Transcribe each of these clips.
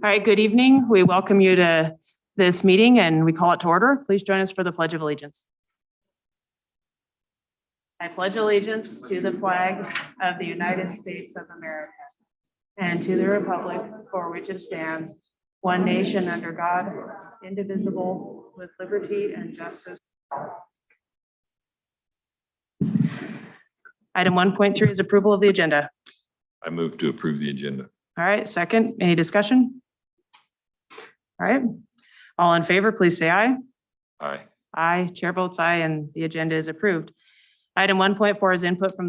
All right, good evening. We welcome you to this meeting and we call it to order. Please join us for the Pledge of Allegiance. I pledge allegiance to the flag of the United States of America and to the republic for which it stands, one nation under God, indivisible, with liberty and justice. Item 1.3 is approval of the agenda. I move to approve the agenda. All right, second, any discussion? All right, all in favor, please say aye. Aye. Aye, chair votes aye, and the agenda is approved. Item 1.4 is input from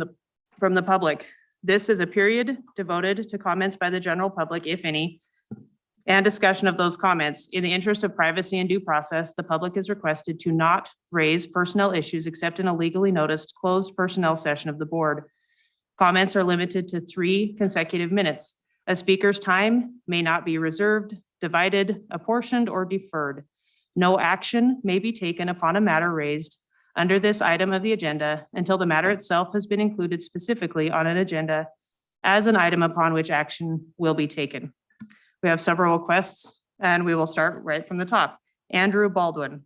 the public. This is a period devoted to comments by the general public, if any, and discussion of those comments. In the interest of privacy and due process, the public is requested to not raise personnel issues except in a legally noticed closed personnel session of the board. Comments are limited to 3 consecutive minutes. A speaker's time may not be reserved, divided, apportioned, or deferred. No action may be taken upon a matter raised under this item of the agenda until the matter itself has been included specifically on an agenda as an item upon which action will be taken. We have several requests and we will start right from the top. Andrew Baldwin.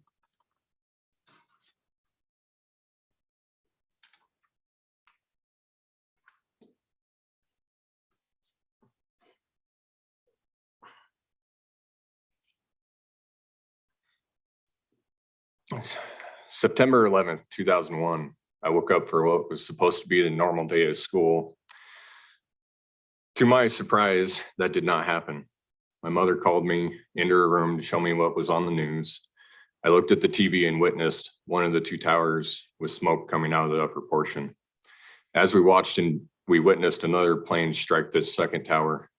September 11th, 2001, I woke up for what was supposed to be the normal day of school. To my surprise, that did not happen. My mother called me into her room to show me what was on the news. I looked at the TV and witnessed one of the 2 towers with smoke coming out of the upper portion. As we watched and we witnessed another plane strike the second tower.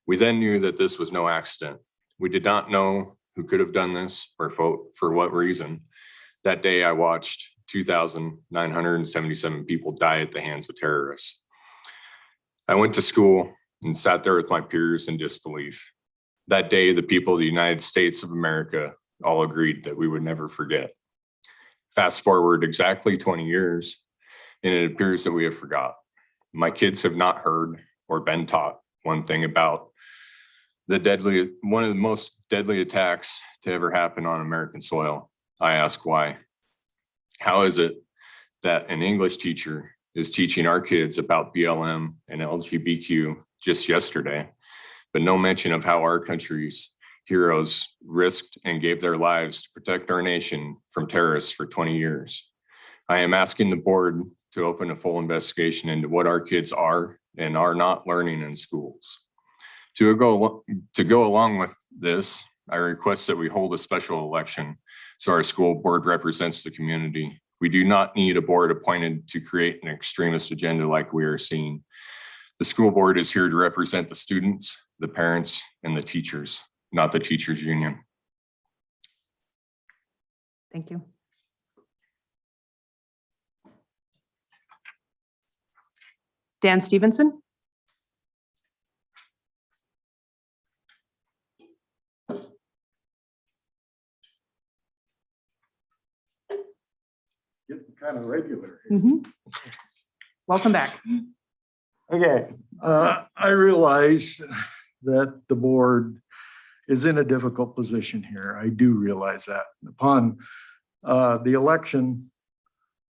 We then knew that this was no accident. We did not know who could have done this or for what reason. That day I watched 2,977 people die at the hands of terrorists. I went to school and sat there with my peers in disbelief. That day, the people of the United States of America all agreed that we would never forget. Fast forward exactly 20 years, and it appears that we have forgot. My kids have not heard or been taught one thing about one of the most deadly attacks to ever happen on American soil. I ask why. How is it that an English teacher is teaching our kids about BLM and LGBTQ just yesterday, but no mention of how our country's heroes risked and gave their lives to protect our nation from terrorists for 20 years? I am asking the board to open a full investigation into what our kids are and are not learning in schools. To go along with this, I request that we hold a special election so our school board represents the community We do not need a board appointed to create an extremist agenda like we are seeing. The school board is here to represent the students, the parents, and the teachers, not the teachers union. Thank you. Dan Stevenson? Getting kind of regular. Welcome back. Okay, I realize that the board is in a difficult position here. I do realize that. Upon the election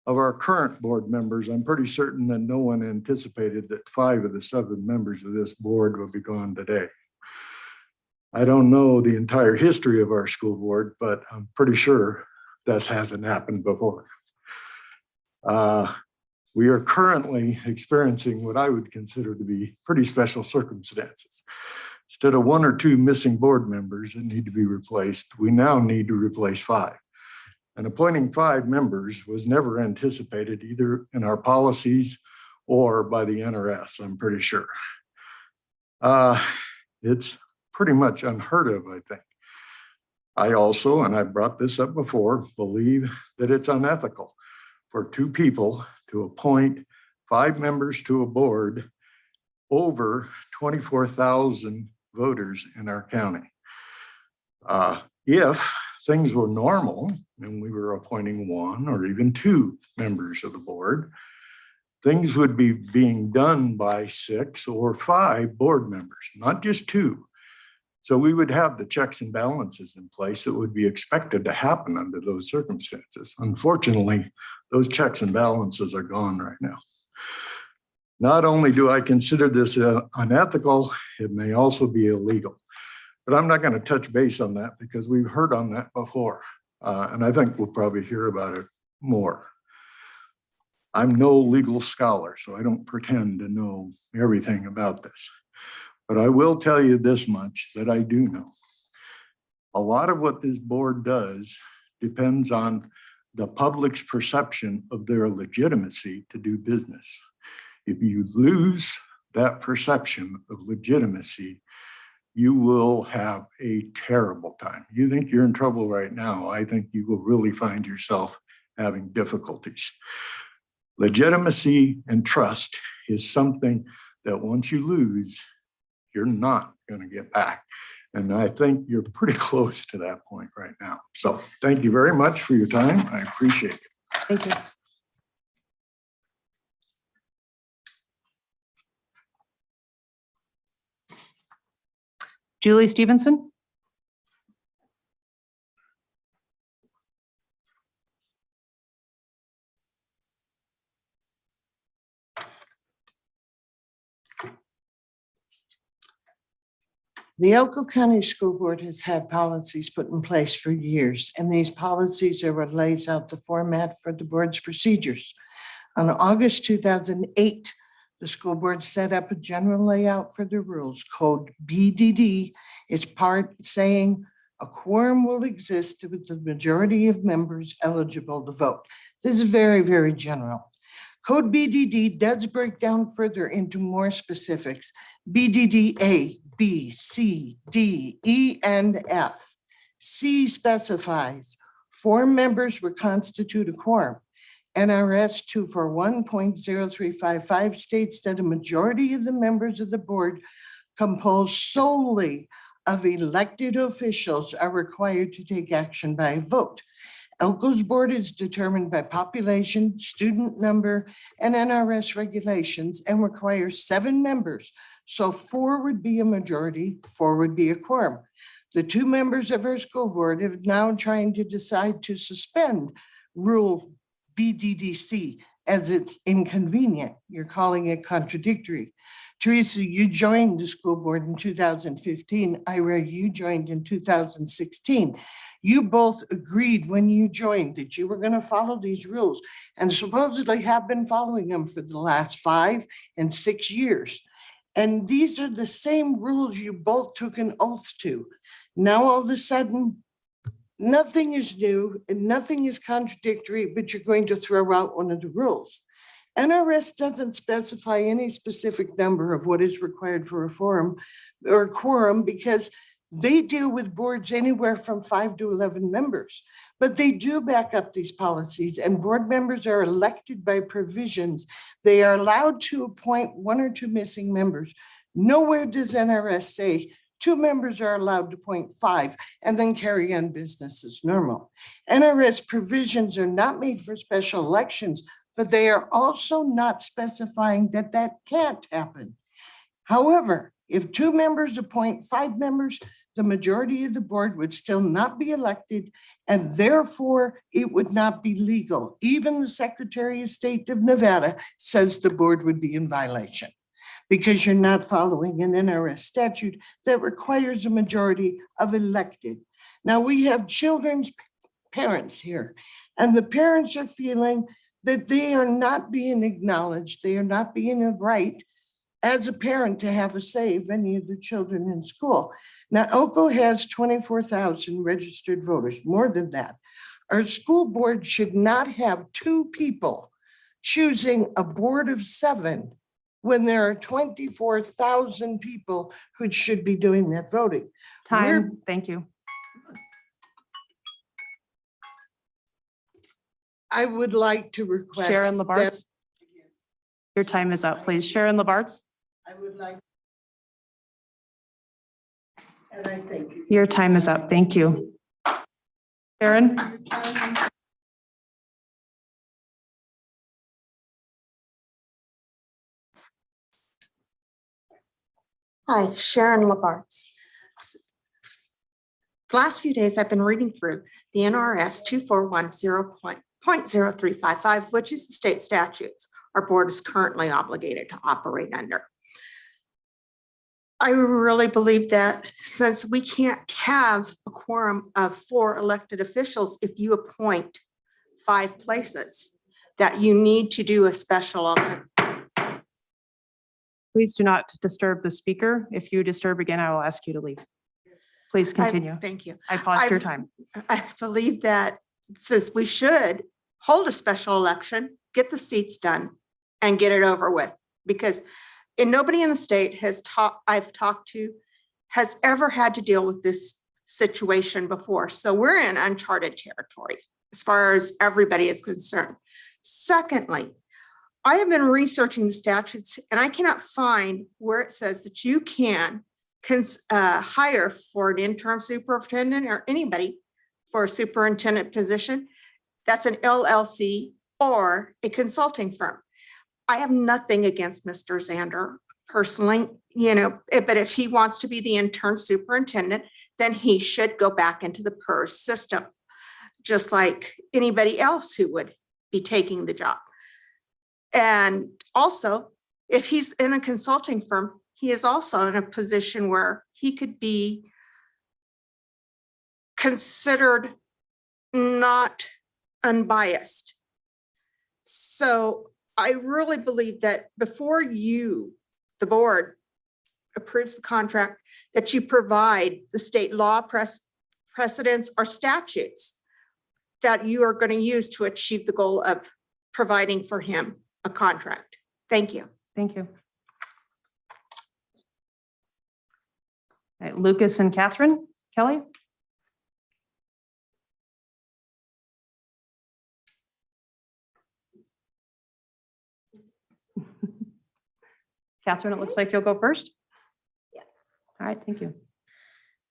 of our current board members, I'm pretty certain that no one anticipated that 5 of the 7 members of this board would be gone today. I don't know the entire history of our school board, but I'm pretty sure this hasn't happened before. We are currently experiencing what I would consider to be pretty special circumstances. Instead of 1 or 2 missing board members that need to be replaced, we now need to replace 5. And appointing 5 members was never anticipated either in our policies or by the NRS, I'm pretty sure. It's pretty much unheard of, I think. I also, and I brought this up before, believe that it's unethical for 2 people to appoint 5 members to a board over 24,000 voters in our county. If things were normal and we were appointing 1 or even 2 members of the board, things would be being done by 6 or 5 board members, not just 2. So we would have the checks and balances in place that would be expected to happen under those circumstances. Unfortunately, those checks and balances are gone right now. Not only do I consider this unethical, it may also be illegal. But I'm not going to touch base on that because we've heard on that before. And I think we'll probably hear about it more. I'm no legal scholar, so I don't pretend to know everything about this. But I will tell you this much that I do know. A lot of what this board does depends on the public's perception of their legitimacy to do business. If you lose that perception of legitimacy, you will have a terrible time. You think you're in trouble right now, I think you will really find yourself having difficulties. Legitimacy and trust is something that once you lose, you're not going to get back. And I think you're pretty close to that point right now. So thank you very much for your time. I appreciate it. Thank you. Julie Stevenson? The Elko County School Board has had policies put in place for years, and these policies are what lays out the format for the board's procedures. On August 2008, the school board set up a general layout for the rules. Code BDD is part saying a quorum will exist with the majority of members eligible to vote. This is very, very general. Code BDD does break down further into more specifics. BDD A, B, C, D, E, and F. C specifies 4 members will constitute a quorum. NRS 241.0355 states that a majority of the members of the board composed solely of elected officials are required to take action by vote. Elko's board is determined by population, student number, and NRS regulations and requires 7 members. So 4 would be a majority, 4 would be a quorum. The 2 members of our school board have now trying to decide to suspend rule BDDC as it's inconvenient. You're calling it contradictory. Teresa, you joined the school board in 2015. Ira, you joined in 2016. You both agreed when you joined that you were going to follow these rules and supposedly have been following them for the last 5 and 6 years. And these are the same rules you both took an oath to. Now, all of a sudden, nothing is new and nothing is contradictory, but you're going to throw out one of the rules. NRS doesn't specify any specific number of what is required for a forum or quorum because they deal with boards anywhere from 5 to 11 members. But they do back up these policies, and board members are elected by provisions. They are allowed to appoint 1 or 2 missing members. Nowhere does NRS say 2 members are allowed to appoint 5 and then carry on business as normal. NRS provisions are not made for special elections, but they are also not specifying that that can't happen. However, if 2 members appoint 5 members, the majority of the board would still not be elected, and therefore it would not be legal. Even the Secretary of State of Nevada says the board would be in violation because you're not following an NRS statute that requires a majority of elected. Now we have children's parents here, and the parents are feeling that they are not being acknowledged. They are not being a right as a parent to have a say of any of the children in school. Now, Elko has 24,000 registered voters, more than that. Our school board should not have 2 people choosing a board of 7 when there are 24,000 people who should be doing that voting. Time, thank you. I would like to request. Sharon that- Labartz, your time is up, please. Sharon Labartz, I would like. And I thank you. your time is up. Thank you. Sharon? Hi, Sharon Labartz. The last few days, I've been reading through the NRS 2410.0355, which is the state statutes our board is currently obligated to operate under. I really believe that since we can't have a quorum of 4 elected officials if you appoint 5 places, that you need to do a special election. Please do not disturb the speaker. If you disturb again, I will ask you to leave. Please continue. Thank you. I paused your time. I believe that since we should hold a special election, get the seats done and get it over with, because nobody in the state I've talked to has ever had to deal with this situation before. So we're in uncharted territory as far as everybody is concerned. Secondly, I have been researching the statutes and I cannot find where it says that you can hire for an interim superintendent or anybody for a superintendent position. That's an LLC or a consulting firm. I have nothing against Mr. Zander personally, but if he wants to be the intern superintendent, then he should go back into the PERS system, just like anybody else who would be taking the job. And also, if he's in a consulting firm, he is also in a position where he could be considered not unbiased. So I really believe that before you, the board, approves the contract, that you provide the state law precedents or statutes that you are going to use to achieve the goal of providing for him a contract. Thank you. Thank you. All right, Lucas and Catherine Kelly. Catherine, it looks like you'll go first. Yeah. All right, thank you.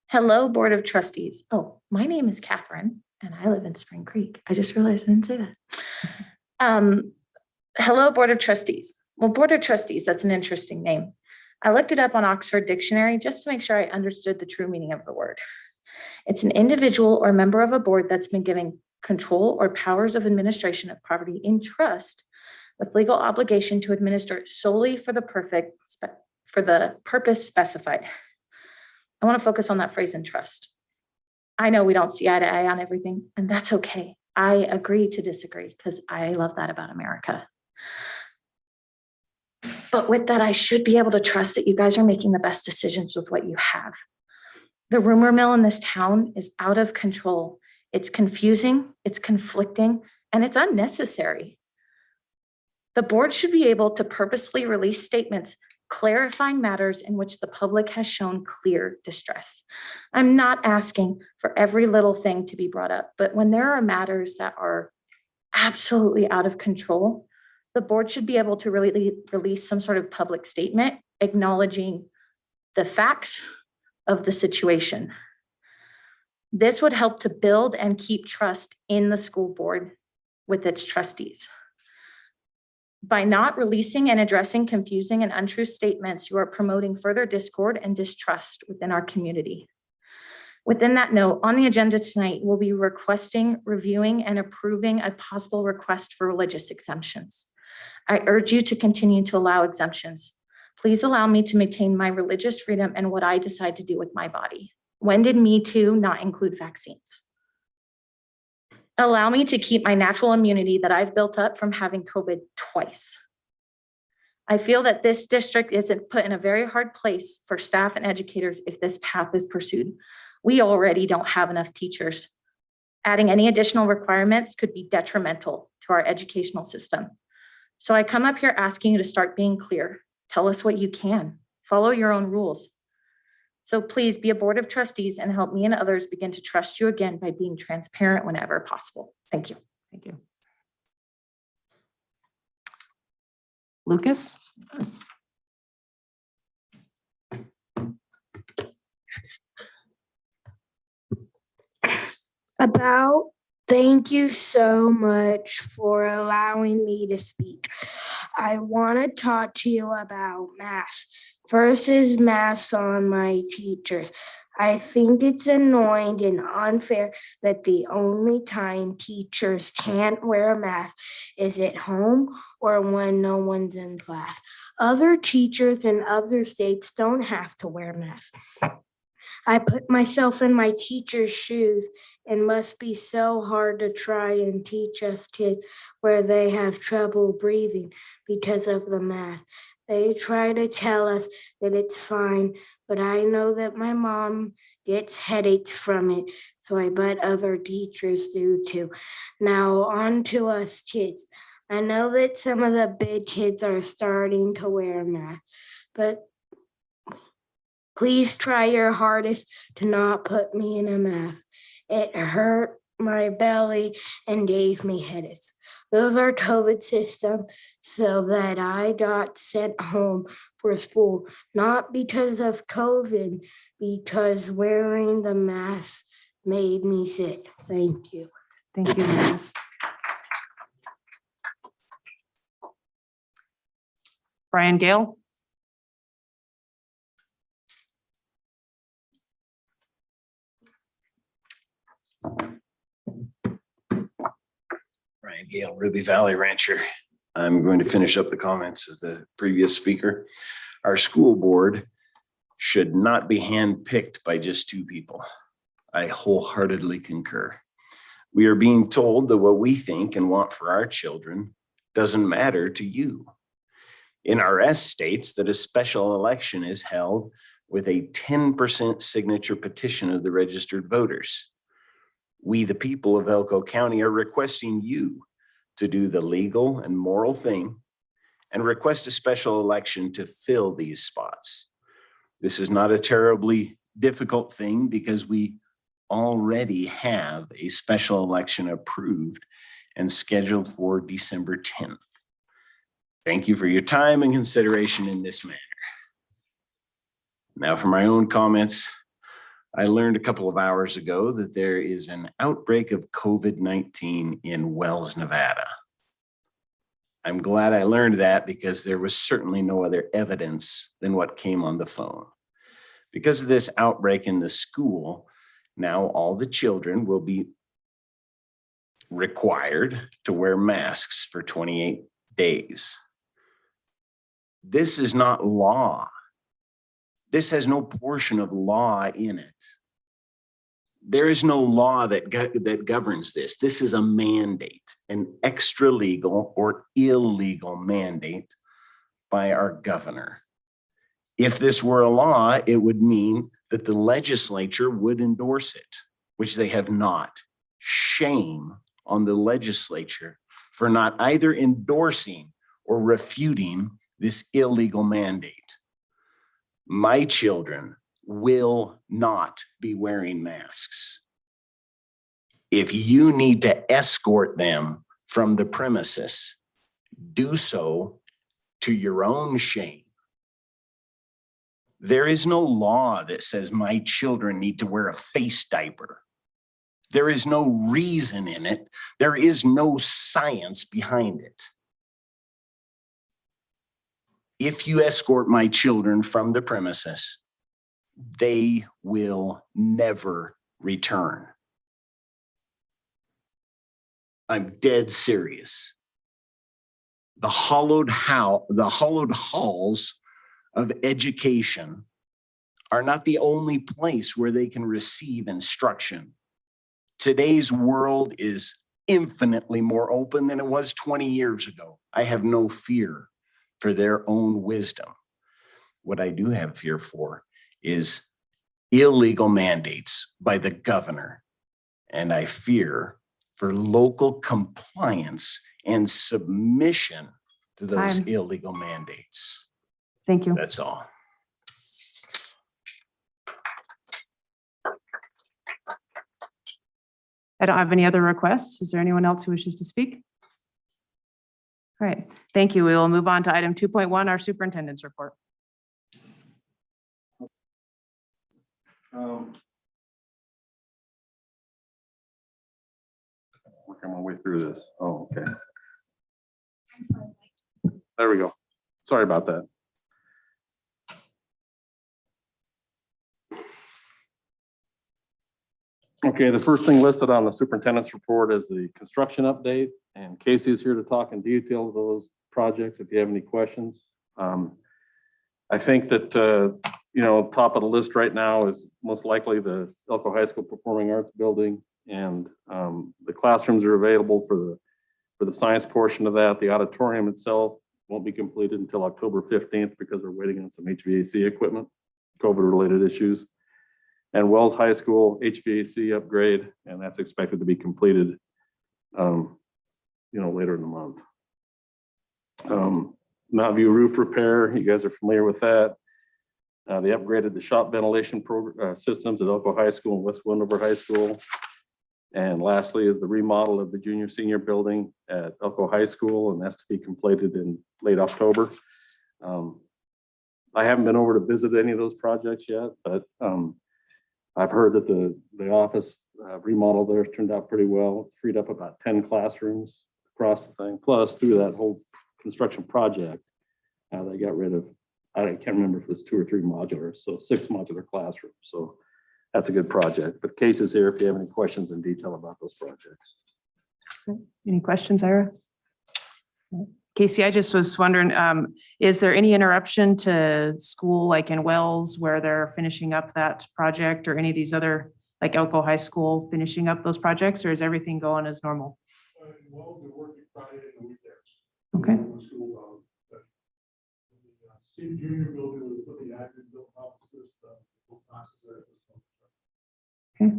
Hello, Board of Trustees. Oh, my name is Catherine and I live in Spring Creek. I just realized I didn't say that. Hello, Board of Trustees. Well, Board of Trustees, that's an interesting name. I looked it up on Oxford Dictionary just to make sure I understood the true meaning of the word. It's an individual or member of a board that's been given control or powers of administration of property in trust with legal obligation to administer it solely for the purpose specified. I want to focus on that phrase in trust. I know we don't see eye to eye on everything, and that's okay. I agree to disagree because I love that about America. But with that, I should be able to trust that you guys are making the best decisions with what you have. The rumor mill in this town is out of control, It's confusing, it's conflicting, and it's unnecessary. The board should be able to purposely release statements clarifying matters in which the public has shown clear distress. I'm not asking for every little thing to be brought up, but when there are matters that are absolutely out of control, the board should be able to really release some sort of public statement acknowledging the facts of the situation. This would help to build and keep trust in the school board with its trustees. By not releasing and addressing confusing and untrue statements, you are promoting further discord and distrust within our community. Within that note, on the agenda tonight, we'll be requesting, reviewing, and approving a possible request for religious exemptions. I urge you to continue to allow exemptions. Please allow me to maintain my religious freedom and what I decide to do with my body. When did Me Too not include vaccines? Allow me to keep my natural immunity that I've built up from having COVID twice. I feel that this district isn't put in a very hard place for staff and educators if this path is pursued. We already don't have enough teachers. Adding any additional requirements could be detrimental to our educational system. So I come up here asking you to start being clear. Tell us what you can. Follow your own rules. So please be a board of trustees and help me and others begin to trust you again by being transparent whenever possible. Thank you. Thank you. Lucas? Thank you so much for allowing me to speak. I want to talk to you about masks. First is masks on my teachers. I think it's annoying and unfair that the only time teachers can't wear a mask is at home or when no one's in class. Other teachers in other states don't have to wear masks. I put myself in my teacher's shoes. It must be so hard to try and teach us kids where they have trouble breathing because of the mask. They try to tell us that it's fine, but I know that my mom gets headaches from it, so I bet other teachers do too. Now on to us kids. I know that some of the big kids are starting to wear masks, but please try your hardest to not put me in a mask. It hurt my belly and gave me headaches. Those are COVID systems so that I got sent home for school, not because of COVID, because wearing the mask made me sick. Thank you. Thank you, Lucas. Brian Gale? Brian Gale, Ruby Valley Rancher. I'm going to finish up the comments of the previous speaker. Our school board should not be handpicked by just two people. I wholeheartedly concur. We are being told that what we think and want for our children doesn't matter to you. NRS states that a special election is held with a 10% signature petition of the registered voters. We, the people of Elko County, are requesting you to do the legal and moral thing and request a special election to fill these spots. This is not a terribly difficult thing because we already have a special election approved and scheduled for December 10th. Thank you for your time and consideration in this manner. Now for my own comments. I learned a couple of hours ago that there is an outbreak of COVID-19 in Wells, Nevada. I'm glad I learned that because there was certainly no other evidence than what came on the phone. Because of this outbreak in the school, now all the children will be required to wear masks for 28 days. This is not law. This has no portion of law in it. There is no law that governs this. This is a mandate, an extra legal or illegal mandate by our governor. If this were a law, it would mean that the legislature would endorse it, which they have not. Shame on the legislature for not either endorsing or refuting this illegal mandate. My children will not be wearing masks. If you need to escort them from the premises, do so to your own shame. There is no law that says my children need to wear a face diaper. There is no reason in it. There is no science behind it. If you escort my children from the premises, they will never return. I'm dead serious. The hollowed halls of education are not the only place where they can receive instruction. Today's world is infinitely more open than it was 20 years ago. I have no fear for their own wisdom. What I do have fear for is illegal mandates by the governor. And I fear for local compliance and submission to those Time. illegal mandates. Thank you. That's all. I don't have any other requests. Is there anyone else who wishes to speak? All right, thank you. We will move on to item 2.1, our superintendent's report. Working my way through this. Oh, okay. There we go. Sorry about that. Okay, the first thing listed on the superintendent's report is the construction update, and Casey is here to talk in detail of those projects if you have any questions. I think that, top of the list right now is most likely the Elko High School Performing Arts Building, and the classrooms are available for the science portion of that. The auditorium itself won't be completed until October 15th because we're waiting on some HVAC equipment, COVID-related issues. And Wells High School HVAC upgrade, and that's expected to be completed, later in the month. Mountain View roof repair, you guys are familiar with that. They upgraded the shop ventilation systems at Elko High School and West Wendover High School. And lastly is the remodel of the junior senior building at Elko High School, and that's to be completed in late October. I haven't been over to visit any of those projects yet, but I've heard that the office remodel there turned out pretty well. It freed up about 10 classrooms across the thing. Plus, through that whole construction project, they got rid of, I can't remember if it was 2 or 3 modulars, so 6 modular classrooms. So that's a good project. But Case is here if you have any questions in detail about those projects. Any questions, Ira? Casey, I just was wondering, is there any interruption to school like in Wells where they're finishing up that project, or any of these other, like Elko High School finishing up those projects, or is everything going as normal? Well, they're working Friday and the weekends. Okay. Junior building was put the admin built offices, classes there. Okay,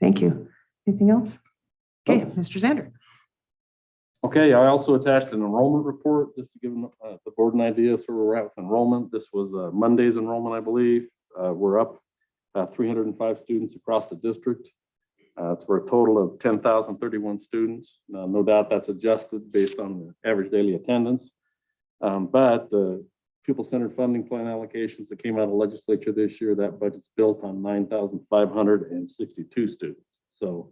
thank you. Anything else? Okay, Mr. Zander. Okay, I also attached an enrollment report just to give them, the board an idea so where we're at with enrollment. This was Monday's enrollment, I believe. We're up 305 students across the district. It's for a total of 10,031 students. Now, no doubt that's adjusted based on the average daily attendance. But the pupil-centered funding plan allocations that came out of the legislature this year, that budget's built on 9,562 students. So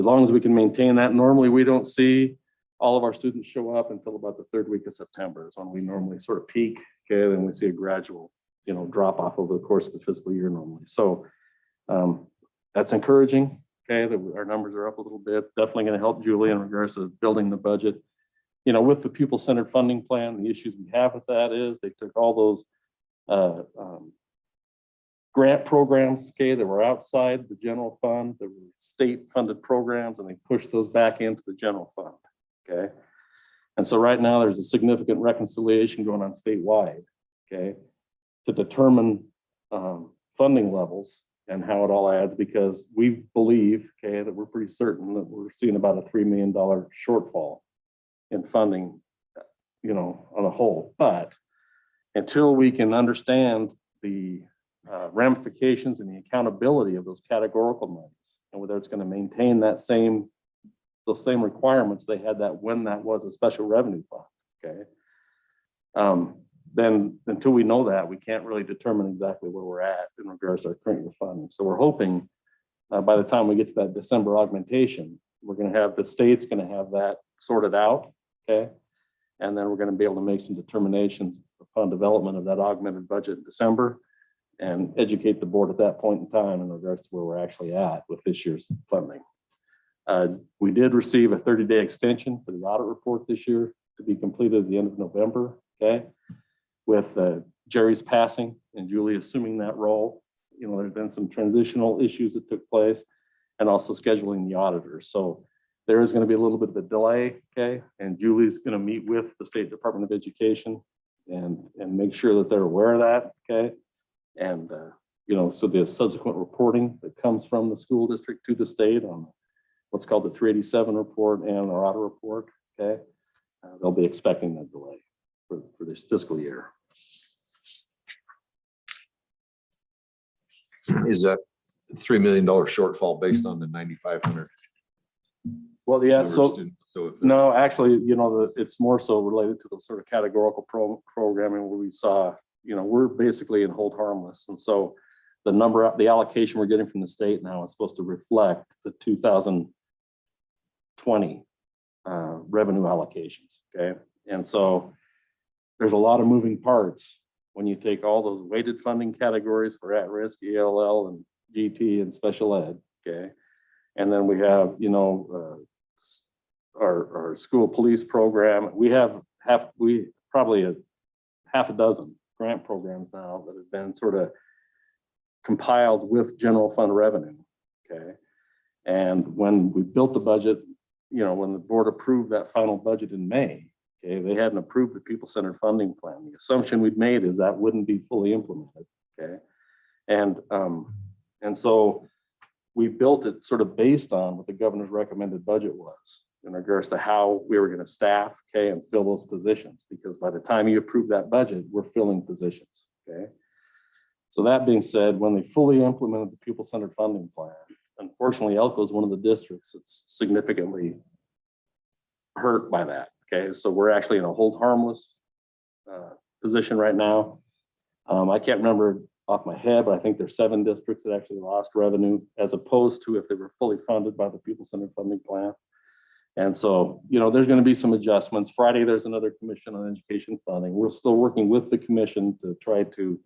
as long as we can maintain that, normally we don't see all of our students show up until about the 3rd week of September is when we normally sort of peak. Okay, then we see a gradual, drop off over the course of the fiscal year normally. So that's encouraging. Okay, that our numbers are up a little bit. Definitely going to help Julie in regards to building the budget. With the pupil-centered funding plan, the issues we have with that is they took all those grant programs, okay, that were outside the general fund, the state-funded programs, and they pushed those back into the general fund. Okay. And so right now there's a significant reconciliation going on statewide, okay, to determine funding levels and how it all adds, because we believe, okay, that we're pretty certain that we're seeing about a $3 million shortfall in funding, you know, on a whole. But until we can understand the ramifications and the accountability of those categorical monies, and whether it's going to maintain those same requirements they had that when that was a special revenue fund, okay? Then until we know that, we can't really determine exactly where we're at in regards to our current year funding. So we're hoping by the time we get to that December augmentation, we're going to have, the state's going to have that sorted out, okay? And then we're going to be able to make some determinations upon development of that augmented budget in December and educate the board at that point in time in regards to where we're actually at with this year's funding. We did receive a 30-day extension for the audit report this year to be completed at the end of November, okay? With Jerry's passing and Julie assuming that role, you know, there's been some transitional issues that took place, and also scheduling the auditors. So there is going to be a little bit of a delay, okay? And Julie's going to meet with the State Department of Education and make sure that they're aware of that, okay? And you know, so the subsequent reporting that comes from the school district to the state on what's called the 387 report and our audit report, okay? They'll be expecting that delay for this fiscal year. Is that $3 million shortfall based on the 9,500? Well, yeah, so if no, actually, you know, it's more so related to the sort of categorical programming where we saw, you know, we're basically in hold harmless. And so the allocation we're getting from the state now is supposed to reflect the 2020 revenue allocations, okay? And so there's a lot of moving parts when you take all those weighted funding categories for at-risk, ELL, and GT, and special ed, okay? And then we have, you know, our school police program. We have probably a half a dozen grant programs now that have been sort of compiled with general fund revenue, okay? And when we built the budget, you know, when the board approved that final budget in May, okay, they hadn't approved the people-centered funding plan. The assumption we'd made is that wouldn't be fully implemented, okay? And so we built it sort of based on what the governor's recommended budget was in regards to how we were going to staff, okay, and fill those positions, because by the time you approve that budget, we're filling positions, okay? So that being said, when they fully implemented the people-centered funding plan, unfortunately, Elko is one of the districts that's significantly hurt by that, okay? So we're actually in a hold harmless position right now. I can't remember off my head, but I think there's 7 districts that actually lost revenue as opposed to if they were fully funded by the people-centered funding plan. And so, you know, there's going to be some adjustments. Friday, there's another commission on education funding. We're still working with the commission to try to,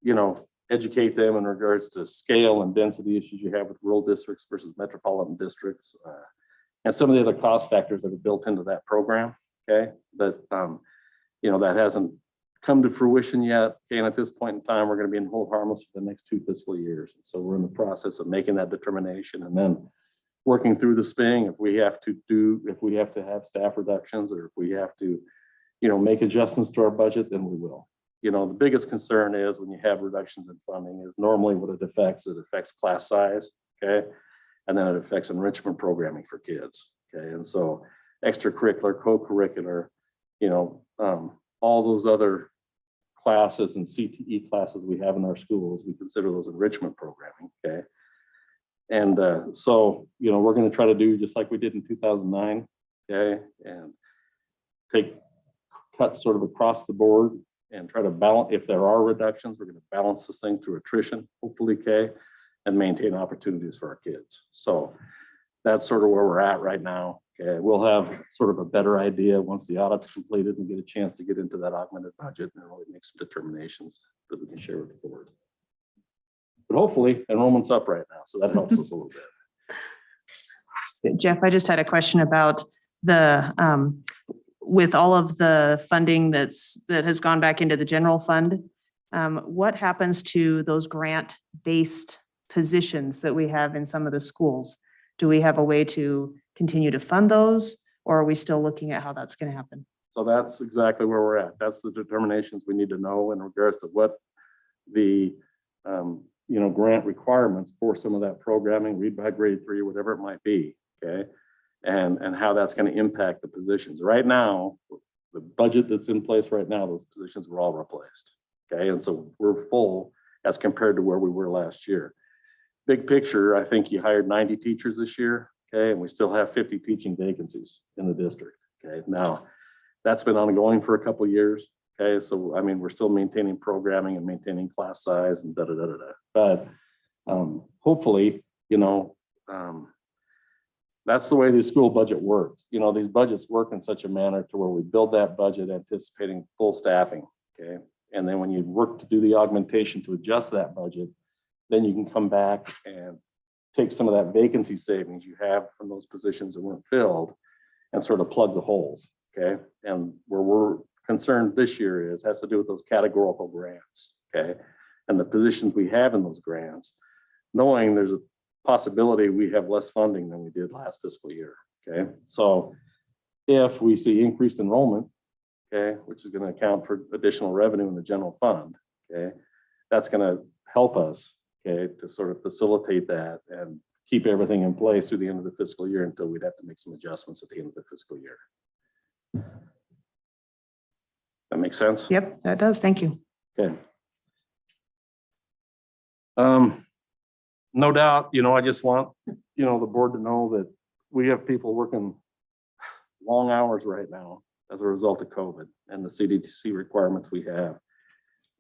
you know, educate them in regards to scale and density issues you have with rural districts versus metropolitan districts, and some of the other cost factors that are built into that program, okay? But, you know, that hasn't come to fruition yet, okay? And at this point in time, we're going to be in hold harmless for the next 2 fiscal years. And so we're in the process of making that determination and then working through the spring if we have to have staff reductions, or if we have to, you know, make adjustments to our budget, then we will. You know, the biggest concern is when you have reductions in funding is normally what it affects class size, okay? And then it affects enrichment programming for kids, okay? And so extracurricular, co-curricular, you know, all those other classes and CTE classes we have in our schools, we consider those enrichment programming, okay? And so, you know, we're going to try to do just like we did in 2009, okay? And take cuts sort of across the board and try to balance, if there are reductions, we're going to balance this thing through attrition, hopefully, okay, and maintain opportunities for our kids. So that's sort of where we're at right now. Okay, we'll have sort of a better idea once the audit's completed and get a chance to get into that augmented budget and really make some determinations that we can share with the board. But hopefully enrollment's up right now, so that helps us a little bit. Jeff, I just had a question about the, with all of the funding that has gone back into the general fund, what happens to those grant-based positions that we have in some of the schools? Do we have a way to continue to fund those, or are we still looking at how that's going to happen? So that's exactly where we're at. That's the determinations we need to know in regards to what the grant requirements for some of that programming, read by grade 3, whatever it might be, okay? And how that's going to impact the positions. Right now, the budget that's in place right now, those positions were all replaced, okay? And so we're full as compared to where we were last year. Big picture, I think you hired 90 teachers this year, okay? And we still have 50 teaching vacancies in the district, okay? Now, that's been ongoing for a couple of years, okay? So, I mean, we're still maintaining programming and maintaining class size and da-da-da-da-da. But hopefully, that's the way the school budget works. These budgets work in such a manner to where we build that budget anticipating full staffing, okay? And then when you work to do the augmentation to adjust that budget, then you can come back and take some of that vacancy savings you have from those positions that weren't filled and sort of plug the holes, okay? And where we're concerned this year has to do with those categorical grants, okay? And the positions we have in those grants, knowing there's a possibility we have less funding than we did last fiscal year, okay? So if we see increased enrollment, okay, which is going to account for additional revenue in the general fund, okay, that's going to help us, okay, to sort of facilitate that and keep everything in place through the end of the fiscal year until we'd have to make some adjustments at the end of the fiscal year. That makes sense? Yep, that does. Thank you. Okay. No doubt, I just want, the board to know that we have people working long hours right now as a result of COVID and the CDC requirements we have.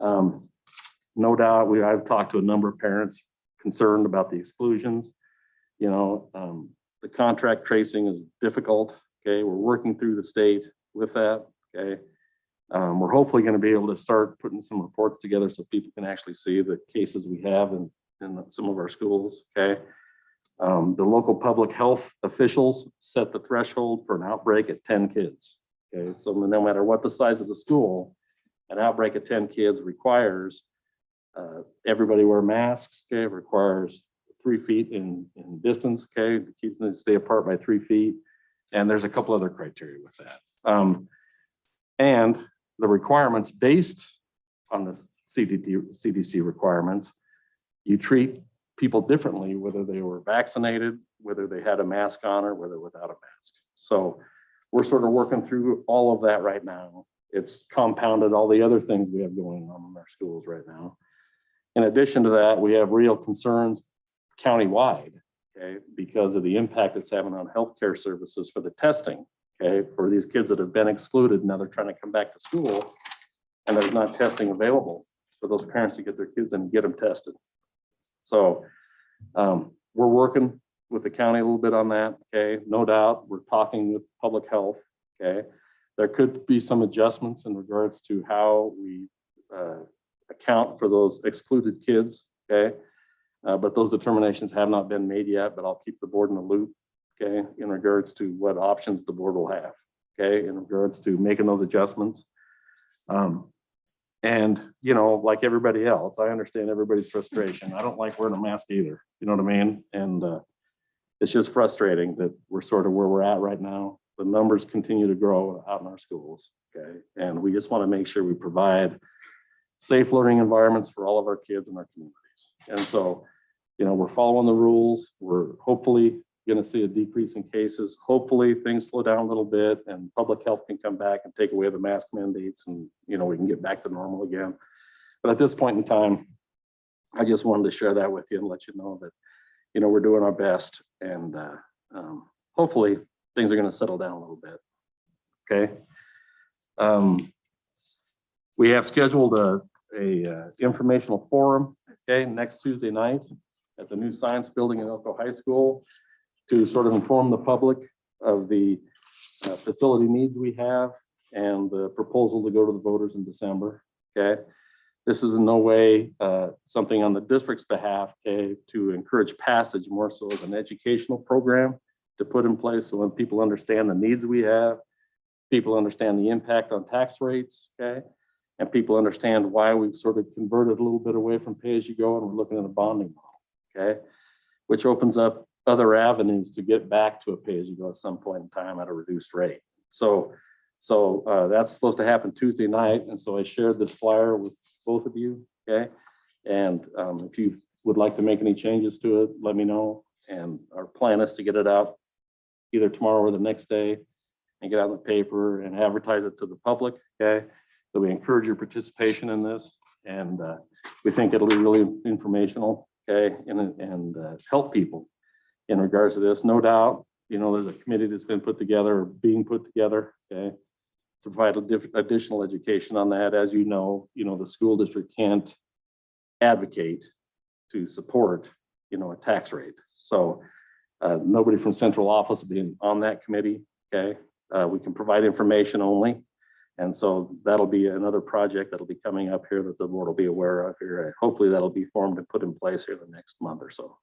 No doubt, I've talked to a number of parents concerned about the exclusions. The contract tracing is difficult, okay? We're working through the state with that, okay? We're hopefully going to be able to start putting some reports together so people can actually see the cases we have in some of our schools, okay? The local public health officials set the threshold for an outbreak at 10 kids, okay? So no matter what the size of the school, an outbreak at 10 kids requires everybody wear masks, okay? It requires 3 feet in distance, okay? The kids need to stay apart by 3 feet. And there's a couple other criteria with that. And the requirements based on the CDC requirements, you treat people differently, whether they were vaccinated, whether they had a mask on, or whether without a mask. So we're sort of working through all of that right now. It's compounded all the other things we have going on in our schools right now. In addition to that, we have real concerns countywide, okay, because of the impact it's having on healthcare services for the testing, okay, for these kids that have been excluded. Now they're trying to come back to school and there's not testing available for those parents to get their kids in and get them tested. So we're working with the county a little bit on that, okay? No doubt, we're talking with public health, okay? There could be some adjustments in regards to how we account for those excluded kids, okay? But those determinations have not been made yet, but I'll keep the board in the loop, okay, in regards to what options the board will have, okay, in regards to making those adjustments. And, like everybody else, I understand everybody's frustration. I don't like wearing a mask either, you know what I mean? And it's just frustrating that we're sort of where we're at right now. The numbers continue to grow out in our schools, okay? And we just want to make sure we provide safe learning environments for all of our kids in our communities. And so, we're following the rules. We're hopefully going to see a decrease in cases. Hopefully things slow down a little bit and public health can come back and take away the mask mandates and, we can get back to normal again. But at this point in time, I just wanted to share that with you and let you know that, we're doing our best and hopefully things are going to settle down a little bit. Okay. We have scheduled a informational forum, okay, next Tuesday night at the new science building in Elko High School to sort of inform the public of the facility needs we have and the proposal to go to the voters in December, okay? This is in no way something on the district's behalf, okay, to encourage passage, more so as an educational program to put in place so when people understand the needs we have, people understand the impact on tax rates, okay? And people understand why we've sort of converted a little bit away from pay-as-you-go and we're looking at a bonding model, okay? Which opens up other avenues to get back to a pay-as-you-go at some point in time at a reduced rate. So that's supposed to happen Tuesday night. And so I shared this flyer with both of you, okay? And if you would like to make any changes to it, let me know. And our plan is to get it out either tomorrow or the next day and get out in the paper and advertise it to the public, okay? So we encourage your participation in this, and we think it'll be really informational, okay, and help people in regards to this. No doubt, you know, there's a committee that's been put together or being put together, okay, to provide additional education on that. As you know, the school district can't advocate to support, a tax rate. So nobody from central office will be on that committee, okay? We can provide information only. And so that'll be another project that'll be coming up here that the board will be aware of here. Hopefully that'll be formed and put in place here the next month or so.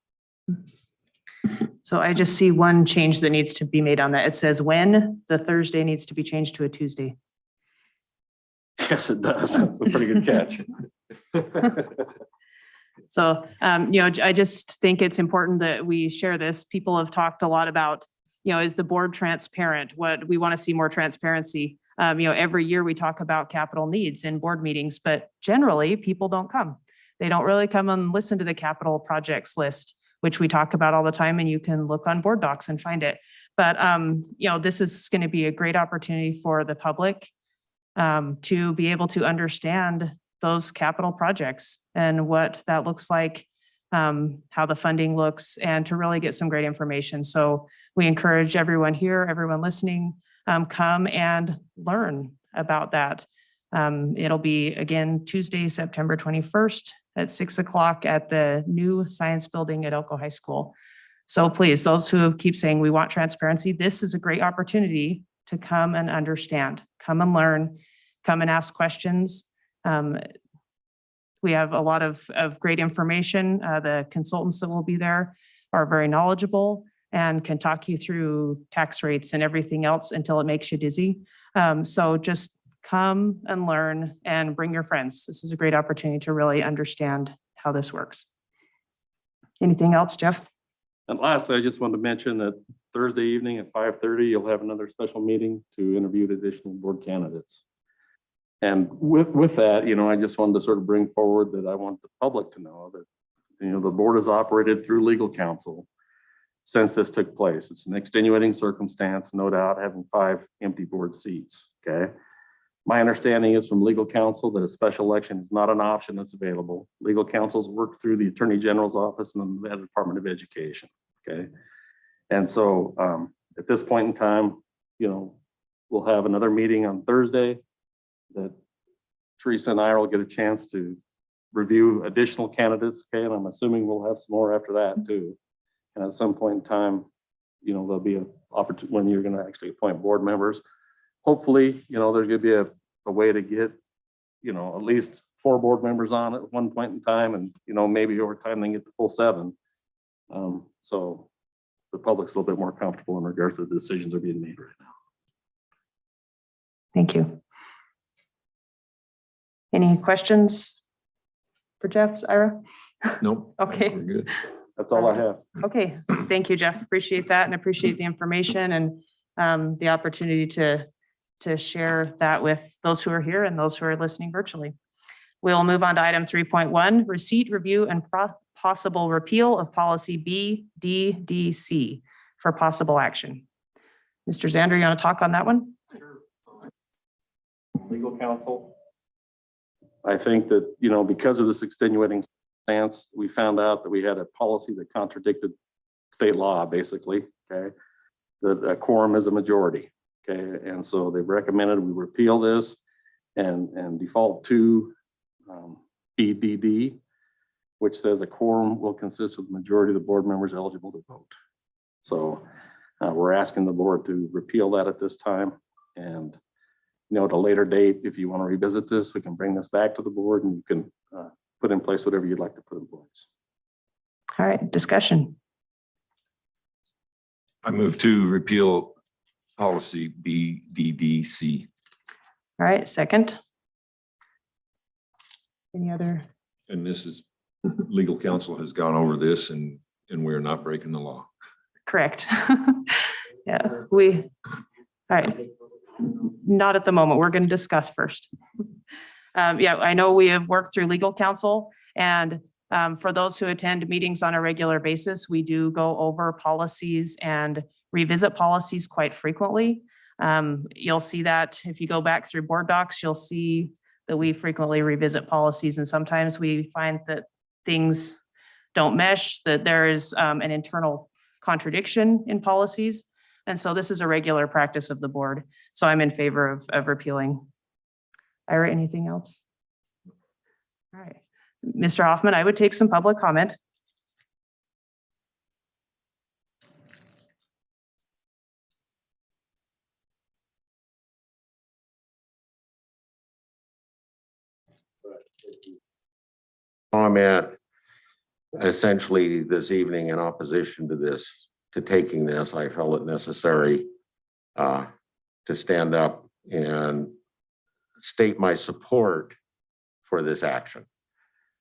So I just see one change that needs to be made on that. It says when the Thursday needs to be changed to a Tuesday. Yes, it does. That's a pretty good catch. So, I just think it's important that we share this. People have talked a lot about, is the board transparent? What we want to see more transparency. Every year we talk about capital needs in board meetings, but generally people don't come. They don't really come and listen to the capital projects list, which we talk about all the time, and you can look on board docs and find it. But, this is going to be a great opportunity for the public to be able to understand those capital projects and what that looks like, how the funding looks, and to really get some great information. So we encourage everyone here, everyone listening, come and learn about that. It'll be again Tuesday, September 21st at 6 o'clock at the new science building at Elko High School. So please, those who keep saying we want transparency, this is a great opportunity to come and understand, come and learn, come and ask questions. We have a lot of great information. The consultants that will be there are very knowledgeable and can talk you through tax rates and everything else until it makes you dizzy. So just come and learn and bring your friends. This is a great opportunity to really understand how this works. Anything else, Jeff? And lastly, I just wanted to mention that Thursday evening at 5:30, you'll have another special meeting to interview the additional board candidates. And with that, I just wanted to sort of bring forward that I want the public to know that, the board has operated through legal counsel since this took place. It's an extenuating circumstance, no doubt, having 5 empty board seats, okay? My understanding is from legal counsel that a special election is not an option that's available. Legal counsel's worked through the Attorney General's office and the Department of Education, okay? And so at this point in time, we'll have another meeting on Thursday that Teresa and I will get a chance to review additional candidates, okay? And I'm assuming we'll have some more after that too. And at some point in time, there'll be an opportunity when you're going to actually appoint board members. Hopefully, there's going to be a way to get, at least 4 board members on at one point in time, and, maybe over time they get the full 7. So the public's a little bit more comfortable in regards to the decisions that are being made right now. Thank you. Any questions for Jeff, Ira? Nope. Okay. We're good. That's all I have. Okay, thank you, Jeff. Appreciate that and appreciate the information and the opportunity to share that with those who are here and those who are listening virtually. We'll move on to item 3.1, receipt, review, and possible repeal of policy BDDC for possible action. Mr. Zander, you want to talk on that one? Sure. Legal counsel. I think that, because of this extenuating stance, we found out that we had a policy that contradicted state law, basically, okay? That a quorum is a majority, okay? And so they've recommended we repeal this and default to BDD, which says a quorum will consist of the majority of the board members eligible to vote. So we're asking the board to repeal that at this time. And at a later date, if you want to revisit this, we can bring this back to the board and you can put in place whatever you'd like to put in place. All right, discussion. I move to repeal policy BDDC. All right, second. Any other? And this is, legal counsel has gone over this and we're not breaking the law. Correct. Yeah, all right. Not at the moment. We're going to discuss first. Yeah, I know we have worked through legal counsel and For those who attend meetings on a regular basis, we do go over policies and revisit policies quite frequently. You'll see that if you go back through board docs, you'll see that we frequently revisit policies, and sometimes we find that things don't mesh, that there is an internal contradiction in policies. And so this is a regular practice of the board. So I'm in favor of repealing. Ira, anything else? All right. Mr. Hoffman, I would take some public comment. Comment essentially this evening in opposition to this, to taking this. I felt it necessary to stand up and state my support for this action.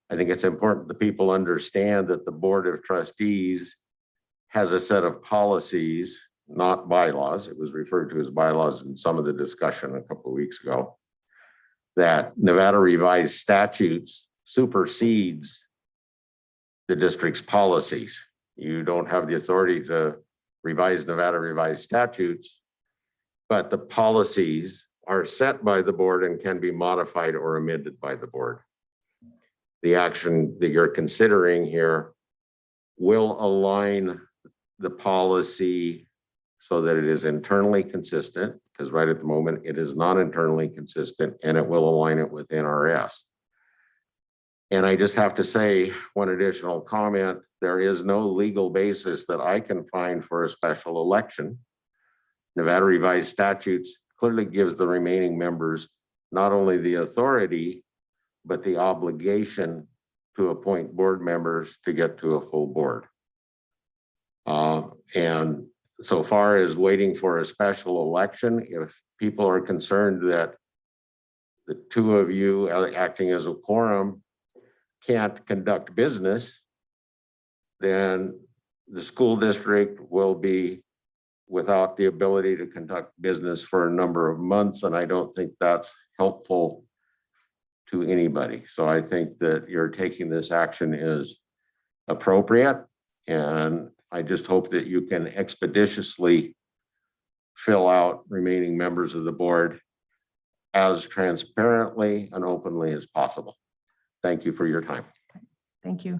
I think it's important that people understand that the Board of Trustees has a set of policies, not bylaws. It was referred to as bylaws in some of the discussion a couple of weeks ago, that Nevada revised statutes supersedes the district's policies. You don't have the authority to revise Nevada revised statutes, but the policies are set by the board and can be modified or amended by the board. The action that you're considering here will align the policy so that it is internally consistent, because right at the moment it is not internally consistent, and it will align it with NRS. And I just have to say one additional comment. There is no legal basis that I can find for a special election. Nevada revised statutes clearly gives the remaining members not only the authority, but the obligation to appoint board members to get to a full board. And so far as waiting for a special election, if people are concerned that the two of you acting as a quorum can't conduct business, then the school district will be without the ability to conduct business for a number of months. And I don't think that's helpful to anybody. So I think that you're taking this action is appropriate. And I just hope that you can expeditiously fill out remaining members of the board as transparently and openly as possible. Thank you for your time. Thank you.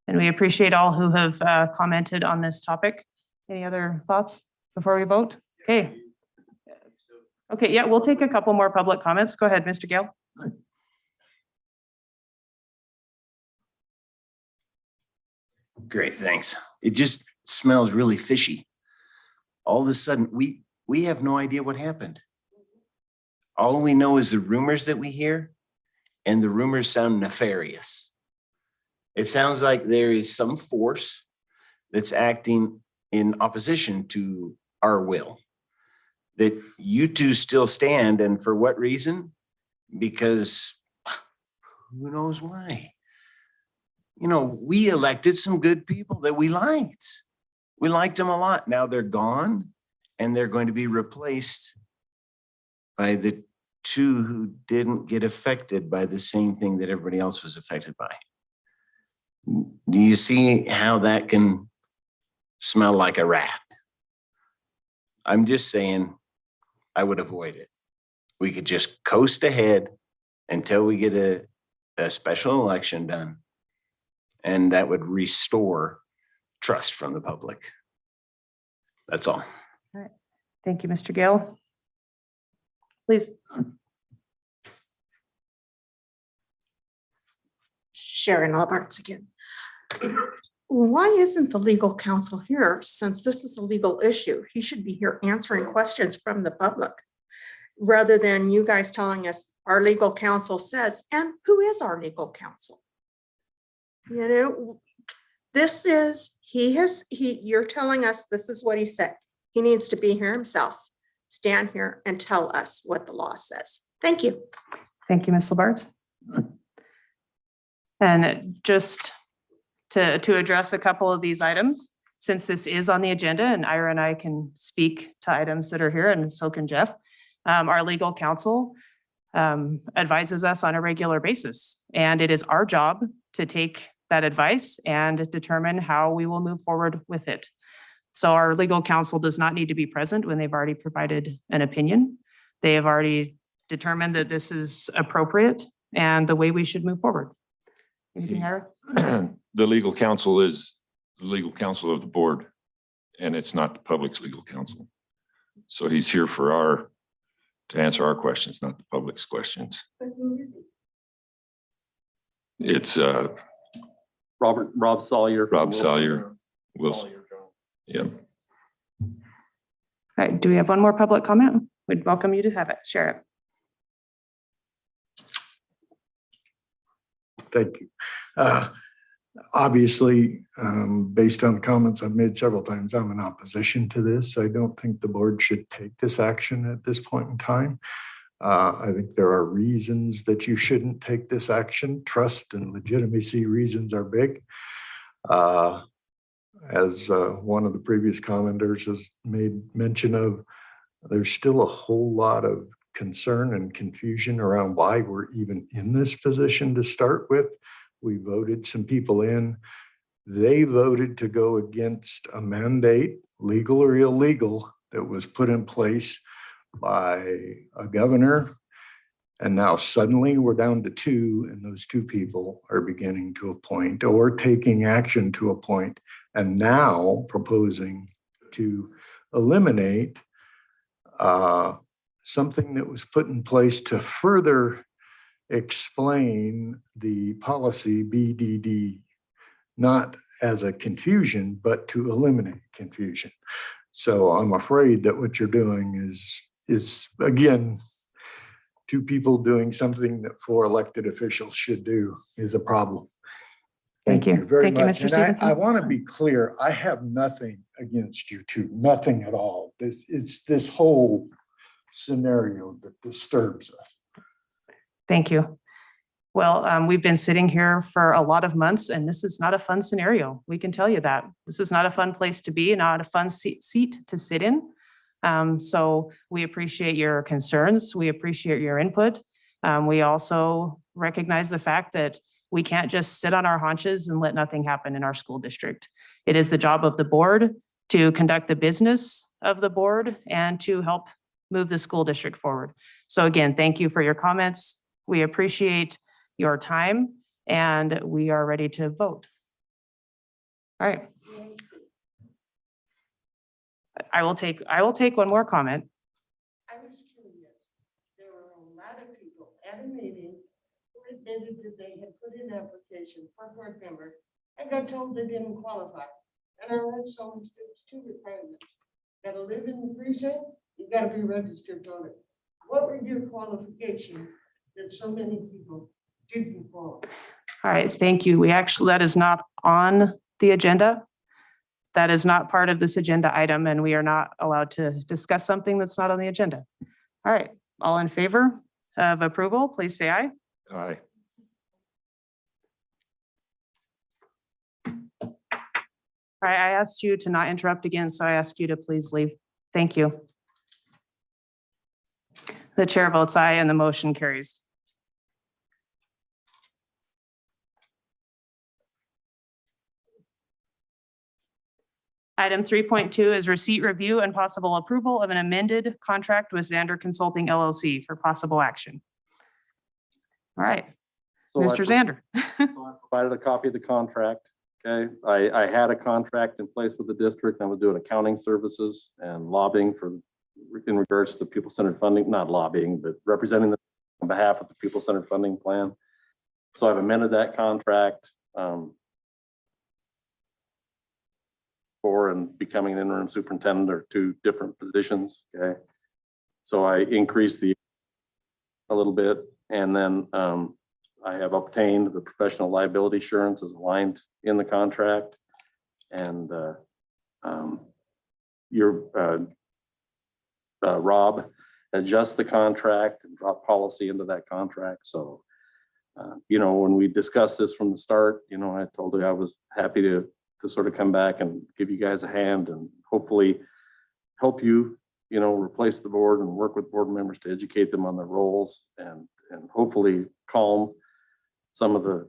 And we appreciate all who have commented on this topic. Any other thoughts before we vote? Okay. Okay, yeah, we'll take a couple more public comments. Go ahead, Mr. Gale. Great, thanks. It just smells really fishy. All of a sudden, we have no idea what happened. All we know is the rumors that we hear, and the rumors sound nefarious. It sounds like there is some force that's acting in opposition to our will, that you two still stand, and for what reason? Because who knows why? You know, we elected some good people that we liked. We liked them a lot. Now they're gone, and they're going to be replaced by the two who didn't get affected by the same thing that everybody else was affected by. Do you see how that can smell like a rat? I'm just saying I would avoid it. We could just coast ahead until we get a special election done. And that would restore trust from the public. That's all. All right. Thank you, Mr. Gale. Please. Sharon Alberts again. Why isn't the legal counsel here, since this is a legal issue? He should be here answering questions from the public, rather than you guys telling us our legal counsel says, and who is our legal counsel? You know, this is, you're telling us this is what he said. He needs to be here himself, stand here and tell us what the law says. Thank you. Thank you, Ms. Labarge. And just to address a couple of these items, since this is on the agenda, and Ira and I can speak to items that are here, and so can Jeff, our legal counsel advises us on a regular basis. And it is our job to take that advice and determine how we will move forward with it. So our legal counsel does not need to be present when they've already provided an opinion. They have already determined that this is appropriate and the way we should move forward. Anything, Ira? The legal counsel is the legal counsel of the board, and it's not the public's legal counsel. So he's here to answer our questions, not the public's questions. It's Rob Sawyer. Rob Sawyer, Wilson. Yeah. All right, do we have one more public comment? We'd welcome you to have it, share it. Thank you. Obviously, based on the comments I've made several times, I'm in opposition to this. I don't think the board should take this action at this point in time. I think there are reasons that you shouldn't take this action. Trust and legitimacy reasons are big. As one of the previous commenters has made mention of, there's still a whole lot of concern and confusion around why we're even in this position to start with. We voted some people in. They voted to go against a mandate, legal or illegal, that was put in place by a governor. And now suddenly we're down to 2, and those 2 people are beginning to appoint or taking action to appoint, and now proposing to eliminate something that was put in place to further explain the policy BDD, not as a confusion, but to eliminate confusion. So I'm afraid that what you're doing is again, 2 people doing something that 4 elected officials should do is a problem. Thank you. Very Thank you, much. Mr. And Stevenson. I want to be clear, I have nothing against you 2, nothing at all. It's this whole scenario that disturbs us. Thank you. Well, we've been sitting here for a lot of months, and this is not a fun scenario. We can tell you that. This is not a fun place to be, not a fun seat to sit in. So we appreciate your concerns. We appreciate your input. We also recognize the fact that we can't just sit on our haunches and let nothing happen in our school district. It is the job of the board to conduct the business of the board and to help move the school district forward. So again, thank you for your comments. We appreciate your time, and we are ready to vote. All right. I will take one more comment. I was curious. There were a lot of people at a meeting who admitted that they had put in an application for board member and got told they didn't qualify. And I read some students 2 requirements. Got to live in the precinct, you got to be registered voter. What were your qualifications that so many people didn't qualify? All right, thank you. That is not on the agenda. That is not part of this agenda item, and we are not allowed to discuss something that's not on the agenda. All right, all in favor of approval, please say aye. Aye. All right, I asked you to not interrupt again, so I ask you to please leave. Thank you. The chair votes aye and the motion carries. Item 3.2 is receipt, review, and possible approval of an amended contract with Zander Consulting LLC for possible action. All right, So Mr. Zander. So I provided a copy of the contract. Okay, I had a contract in place with the district. I was doing accounting services and lobbying in regards to people-centered funding, not lobbying, but representing them on behalf of the people-centered funding plan. So I've amended that contract for and becoming an interim superintendent are 2 different positions. Okay, so I increased a little bit, and then I have obtained the professional liability assurance as aligned in the contract, and Rob adjust the contract and drop policy into that contract. So, when we discussed this from the start, I told you I was happy to sort of come back and give you guys a hand and hopefully help you replace the board and work with board members to educate them on their roles and hopefully calm some of the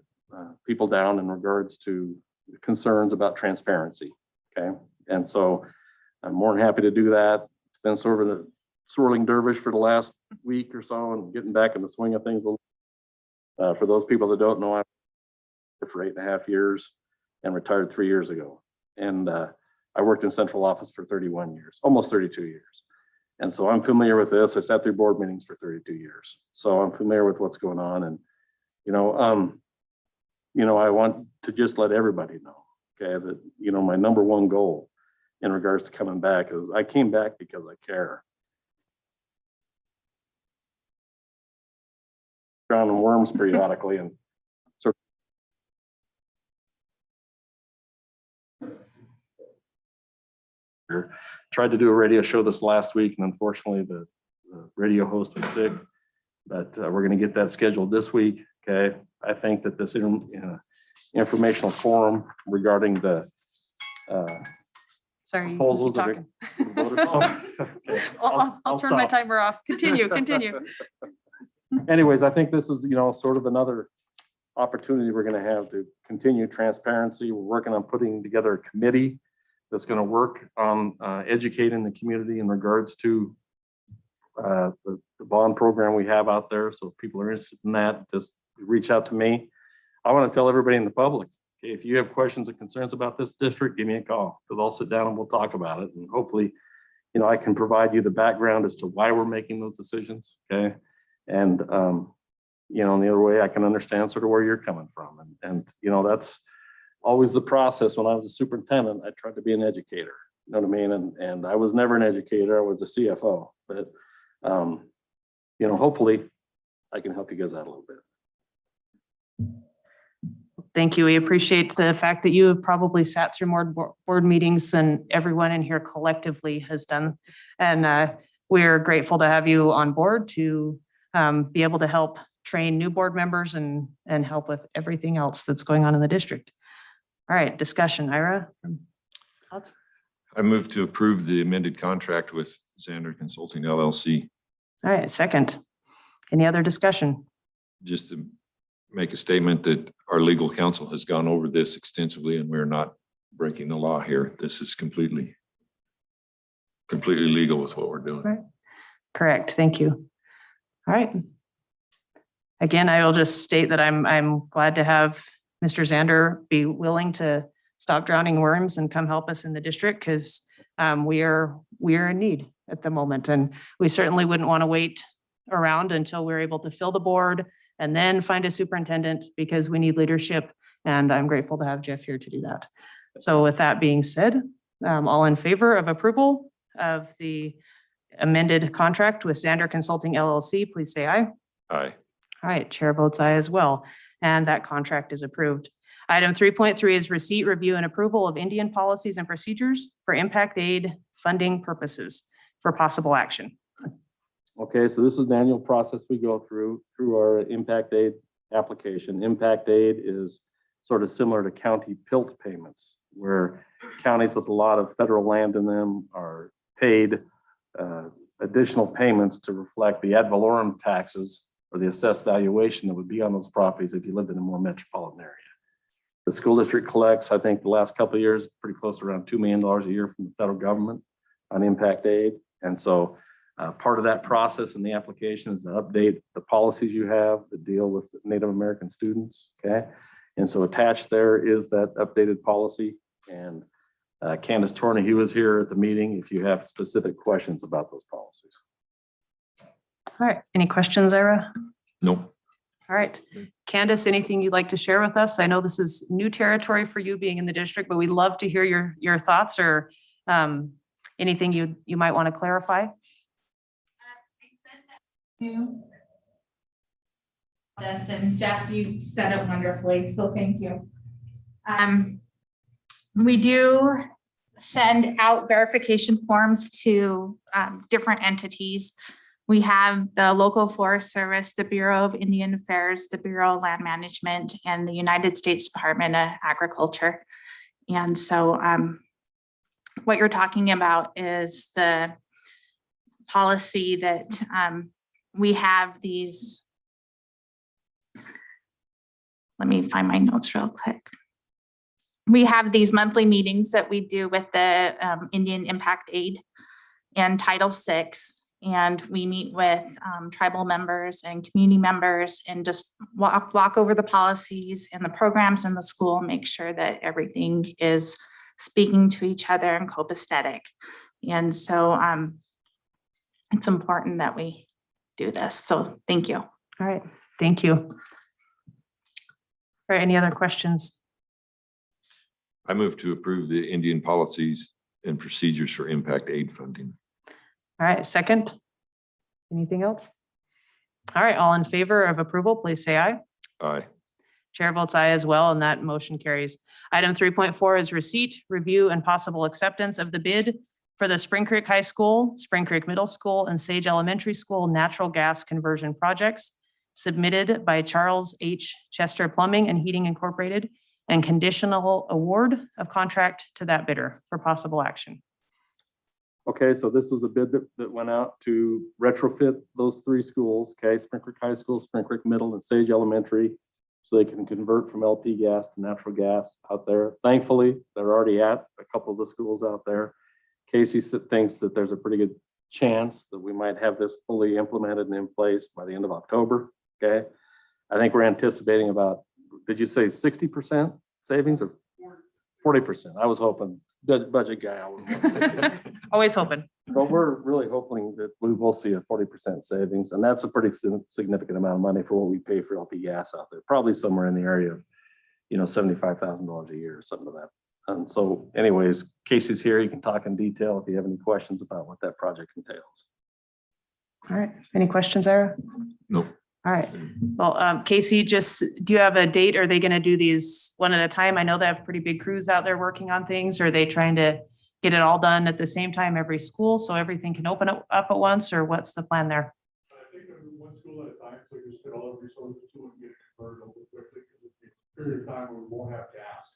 people down in regards to concerns about transparency. Okay. And so I'm more than happy to do that. It's been sort of a swirling dervish for the last week or so and getting back in the swing of things. For those people that don't know, I was for 8.5 years and retired 3 years ago. And I worked in central office for 31 years, almost 32 years. And so I'm familiar with this. I sat through board meetings for 32 years. So I'm familiar with what's going on. And, I want to just let everybody know, okay, that, my number one goal in regards to coming back is I came back because I care. Drowning worms periodically and sort of tried to do a radio show this last week, and unfortunately the radio host was sick, but we're going to get that scheduled this week. Okay. I think that this informational forum regarding the Sorry, you proposals keep that talking. Okay. I'll turn my stop. timer off. Continue. Anyways, I think this is, sort of another opportunity we're going to have to continue transparency. We're working on putting together a committee that's going to work on educating the community in regards to the bond program we have out there. So if people are interested in that, just reach out to me. I want to tell everybody in the public, okay, if you have questions or concerns about this district, give me a call, because I'll sit down and we'll talk about it. And hopefully, I can provide you the background as to why we're making those decisions. Okay. And, the other way I can understand sort of where you're coming from. And that's always the process. When I was a superintendent, I tried to be an educator, you know what I mean? And I was never an educator. I was a CFO, but, hopefully I can help you guys out a little bit. Thank you. We appreciate the fact that you have probably sat through more board meetings than everyone in here collectively has done. And we're grateful to have you on board to be able to help train new board members and help with everything else that's going on in the district. All right, discussion. Ira? Thoughts? I move to approve the amended contract with Zander Consulting LLC. All right, second. Any other discussion? Just to make a statement that our legal counsel has gone over this extensively and we're not breaking the law here. This is completely legal with what we're doing. Right. Correct. Thank you. All right. Again, I will just state that I'm glad to have Mr. Zander be willing to stop drowning worms and come help us in the district, because we are in need at the moment. And we certainly wouldn't want to wait around until we're able to fill the board and then find a superintendent, because we need leadership. And I'm grateful to have Jeff here to do that. So with that being said, all in favor of approval of the amended contract with Zander Consulting LLC, please say aye. Aye. All right, chair votes aye as well. And that contract is approved. Item 3.3 is receipt, review, and approval of Indian policies and procedures for impact aid funding purposes for possible action. Okay, so this is an annual process we go through our impact aid application. Impact aid is sort of similar to county PILT payments, where counties with a lot of federal land in them are paid additional payments to reflect the ad valorem taxes or the assessed valuation that would be on those properties if you lived in a more metropolitan area. The school district collects, I think the last couple of years, pretty close to around $2 million a year from the federal government on impact aid. And so part of that process in the application is to update the policies you have that deal with Native American students. Okay. And so attached there is that updated policy. And Candace Tornahue was here at the meeting if you have specific questions about those policies. All right, any questions, Ira? Nope. All right, Candace, anything you'd like to share with us? I know this is new territory for you being in the district, but we'd love to hear your thoughts or anything you might want to clarify. This, and Jeff, you said it wonderfully, so thank you. We do send out verification forms to different entities. We have the local Forest Service, the Bureau of Indian Affairs, the Bureau of Land Management, and the United States Department of Agriculture. And so what you're talking about is the policy that we have these. Let me find my notes real quick. We have these monthly meetings that we do with the Indian Impact Aid and Title VI. And we meet with tribal members and community members and just walk over the policies and the programs in the school, make sure that everything is speaking to each other and copacetic. And so it's important that we do this. So thank you. All right, thank you. All right, any other questions? I move to approve the Indian policies and procedures for impact aid funding. All right, second. Anything else? All right, all in favor of approval, please say aye. Aye. Chair votes aye as well, and that motion carries. Item 3.4 is receipt, review, and possible acceptance of the bid for the Spring Creek High School, Spring Creek Middle School, and Sage Elementary School natural gas conversion projects submitted by Charles H. Chester Plumbing and Heating Incorporated, and conditional award of contract to that bidder for possible action. Okay, so this was a bid that went out to retrofit those three schools, okay, Spring Creek High School, Spring Creek Middle, and Sage Elementary, so they can convert from LP gas to natural gas out there. Thankfully, they're already at a couple of the schools out there. Casey thinks that there's a pretty good chance that we might have this fully implemented and in place by the end of October, okay? I think we're anticipating about, did you say 60% savings or 40%? I was hoping, budget guy. I wouldn't want to say. Always hoping. But we're really hoping that we will see a 40% savings, and that's a pretty significant amount of money for what we pay for LP gas out there. Probably somewhere in the area of, $75,000 a year or something like that. And so anyways, Casey's here. You can talk in detail if you have any questions about what that project entails. All right, any questions, Ira? Nope. All right, well, Casey, do you have a date? Are they gonna do these one at a time? I know they have pretty big crews out there working on things. Are they trying to get it all done at the same time every school so everything can open up at once, or what's the plan there? I think one school at a time, so you just get all the resources to and get it converted over quickly, because it's a period of time where we won't have gas.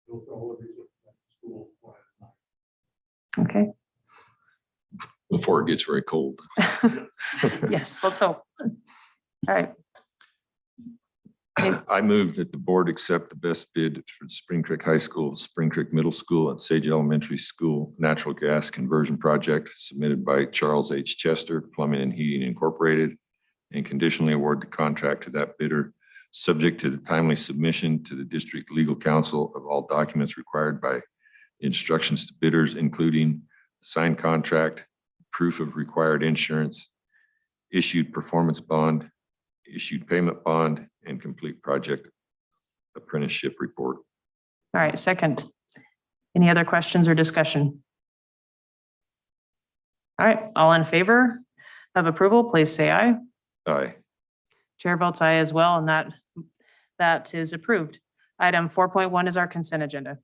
Built all of these at school one at a time. Okay, Before it gets very cold. yes, let's hope. All right, I move that the board accept the best bid for Spring Creek High School, Spring Creek Middle School, and Sage Elementary School natural gas conversion project submitted by Charles H. Chester Plumbing and Heating Incorporated, and conditionally award the contract to that bidder, subject to the timely submission to the district legal counsel of all documents required by instructions to bidders, including signed contract, proof of required insurance, issued performance bond, issued payment bond, and complete project apprenticeship report. all right, second. Any other questions or discussion? All right, all in favor of approval, please say aye. Aye. Chair votes aye as well, and that is approved. Item 4.1 is our consent agenda.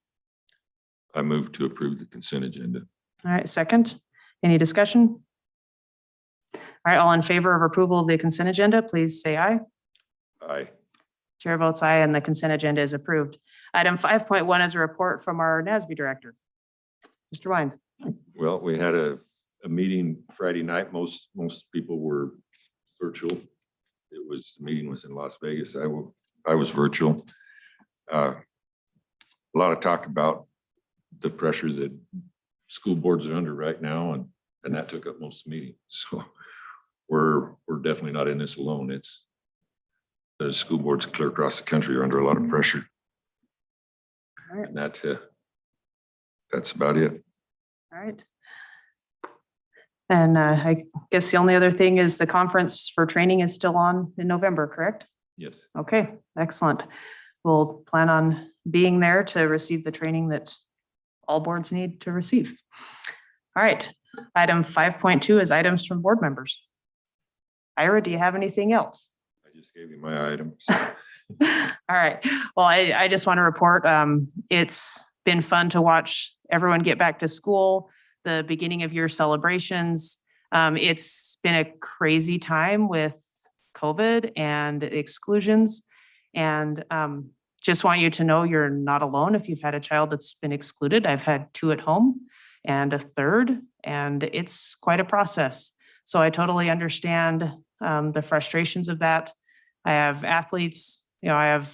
I move to approve the consent agenda. All right, second. Any discussion? All right, all in favor of approval of the consent agenda, please say aye. Aye. Chair votes aye, and the consent agenda is approved. Item 5.1 is a report from our NASB director. Mr. Wines. Well, we had a meeting Friday night. Most people were virtual. The meeting was in Las Vegas. I was virtual. A lot of talk about the pressure that school boards are under right now, and that took up most of the meeting. So we're definitely not in this alone. It's the school boards clear across the country are under a lot of pressure. All right. And that's about it. All right. And I guess the only other thing is the conference for training is still on in November, correct? Yes. Okay, excellent. We'll plan on being there to receive the training that all boards need to receive. All right, item 5.2 is items from board members. Ira, do you have anything else? I just gave you my items. All right, well, I just want to report, it's been fun to watch everyone get back to school, the beginning of year celebrations. It's been a crazy time with COVID and exclusions. And just want you to know you're not alone if you've had a child that's been excluded. I've had 2 at home and a third, and it's quite a process. So I totally understand the frustrations of that. I have athletes, I have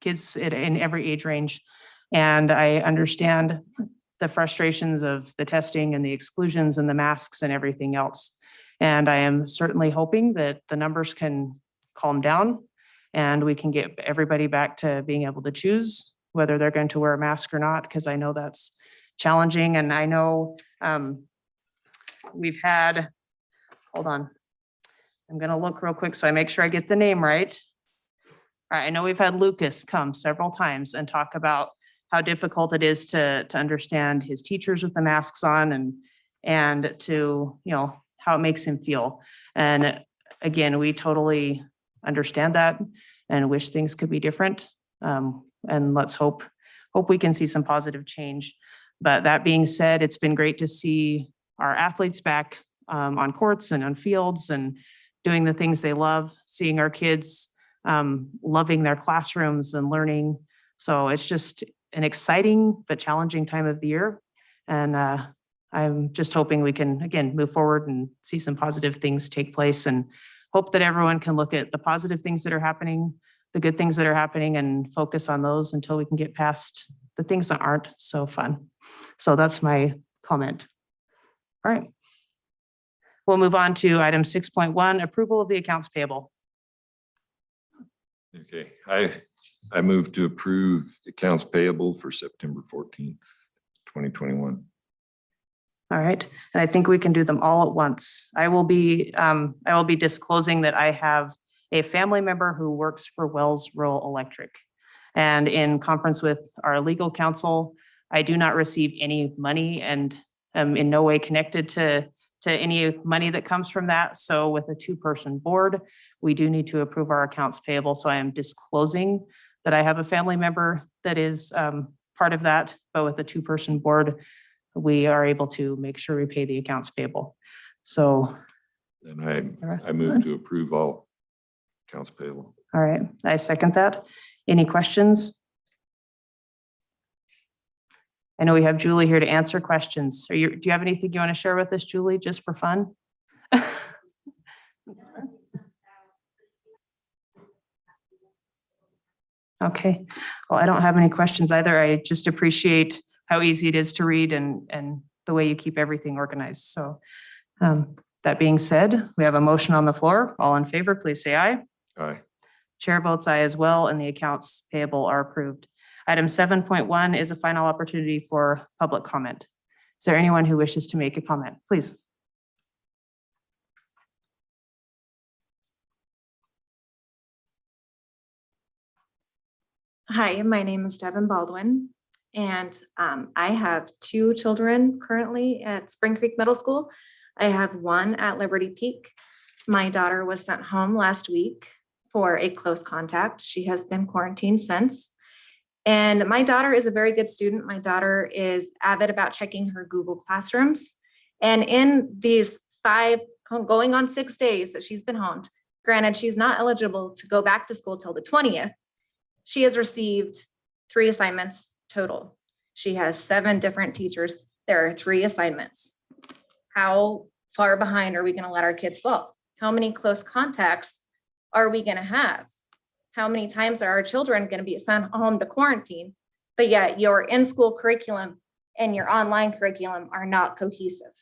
kids in every age range, and I understand the frustrations of the testing and the exclusions and the masks and everything else. And I am certainly hoping that the numbers can calm down and we can get everybody back to being able to choose whether they're going to wear a mask or not, because I know that's challenging. And I know we've had, hold on, I'm going to look real quick so I make sure I get the name right. All right, I know we've had Lucas come several times and talk about how difficult it is to understand his teachers with the masks on and to, how it makes him feel. And again, we totally understand that and wish things could be different. And let's hope we can see some positive change. But that being said, it's been great to see our athletes back on courts and on fields and doing the things they love, seeing our kids loving their classrooms and learning. So it's just an exciting but challenging time of the year. And I'm just hoping we can, again, move forward and see some positive things take place, and hope that everyone can look at the positive things that are happening, the good things that are happening, and focus on those until we can get past the things that aren't so fun. So that's my comment. All right. We'll move on to item 6.1, approval of the accounts payable. Okay, I move to approve accounts payable for September 14th, 2021. All right, and I think we can do them all at once. I will be disclosing that I have a family member who works for Wells Rural Electric. And in conference with our legal counsel, I do not receive any money and am in no way connected to any money that comes from that. So with a two-person board, we do need to approve our accounts payable. So I am disclosing that I have a family member that is part of that, but with a two-person board, we are able to make sure we pay the accounts payable. So. And I move to approve all accounts payable. All right, I second that. Any questions? I know we have Julie here to answer questions. Do you have anything you want to share with us, Julie, just for fun? Okay, well, I don't have any questions either. I just appreciate how easy it is to read and the way you keep everything organized. So that being said, we have a motion on the floor. All in favor, please say aye. Aye. Chair votes aye as well, and the accounts payable are approved. Item 7.1 is a final opportunity for public comment. Is there anyone who wishes to make a comment? Please. Hi, my name is Devin Baldwin, and I have two children currently at Spring Creek Middle School. I have one at Liberty Peak. My daughter was sent home last week for a close contact. She has been quarantined since. And my daughter is a very good student. My daughter is avid about checking her Google Classrooms. And in these going on 6 days that she's been home, granted, she's not eligible to go back to school till the 20th. She has received 3 assignments total. She has 7 different teachers. There are 3 assignments. How far behind are we going to let our kids fall? How many close contacts are we going to have? How many times are our children going to be sent home to quarantine, but yet your in-school curriculum and your online curriculum are not cohesive?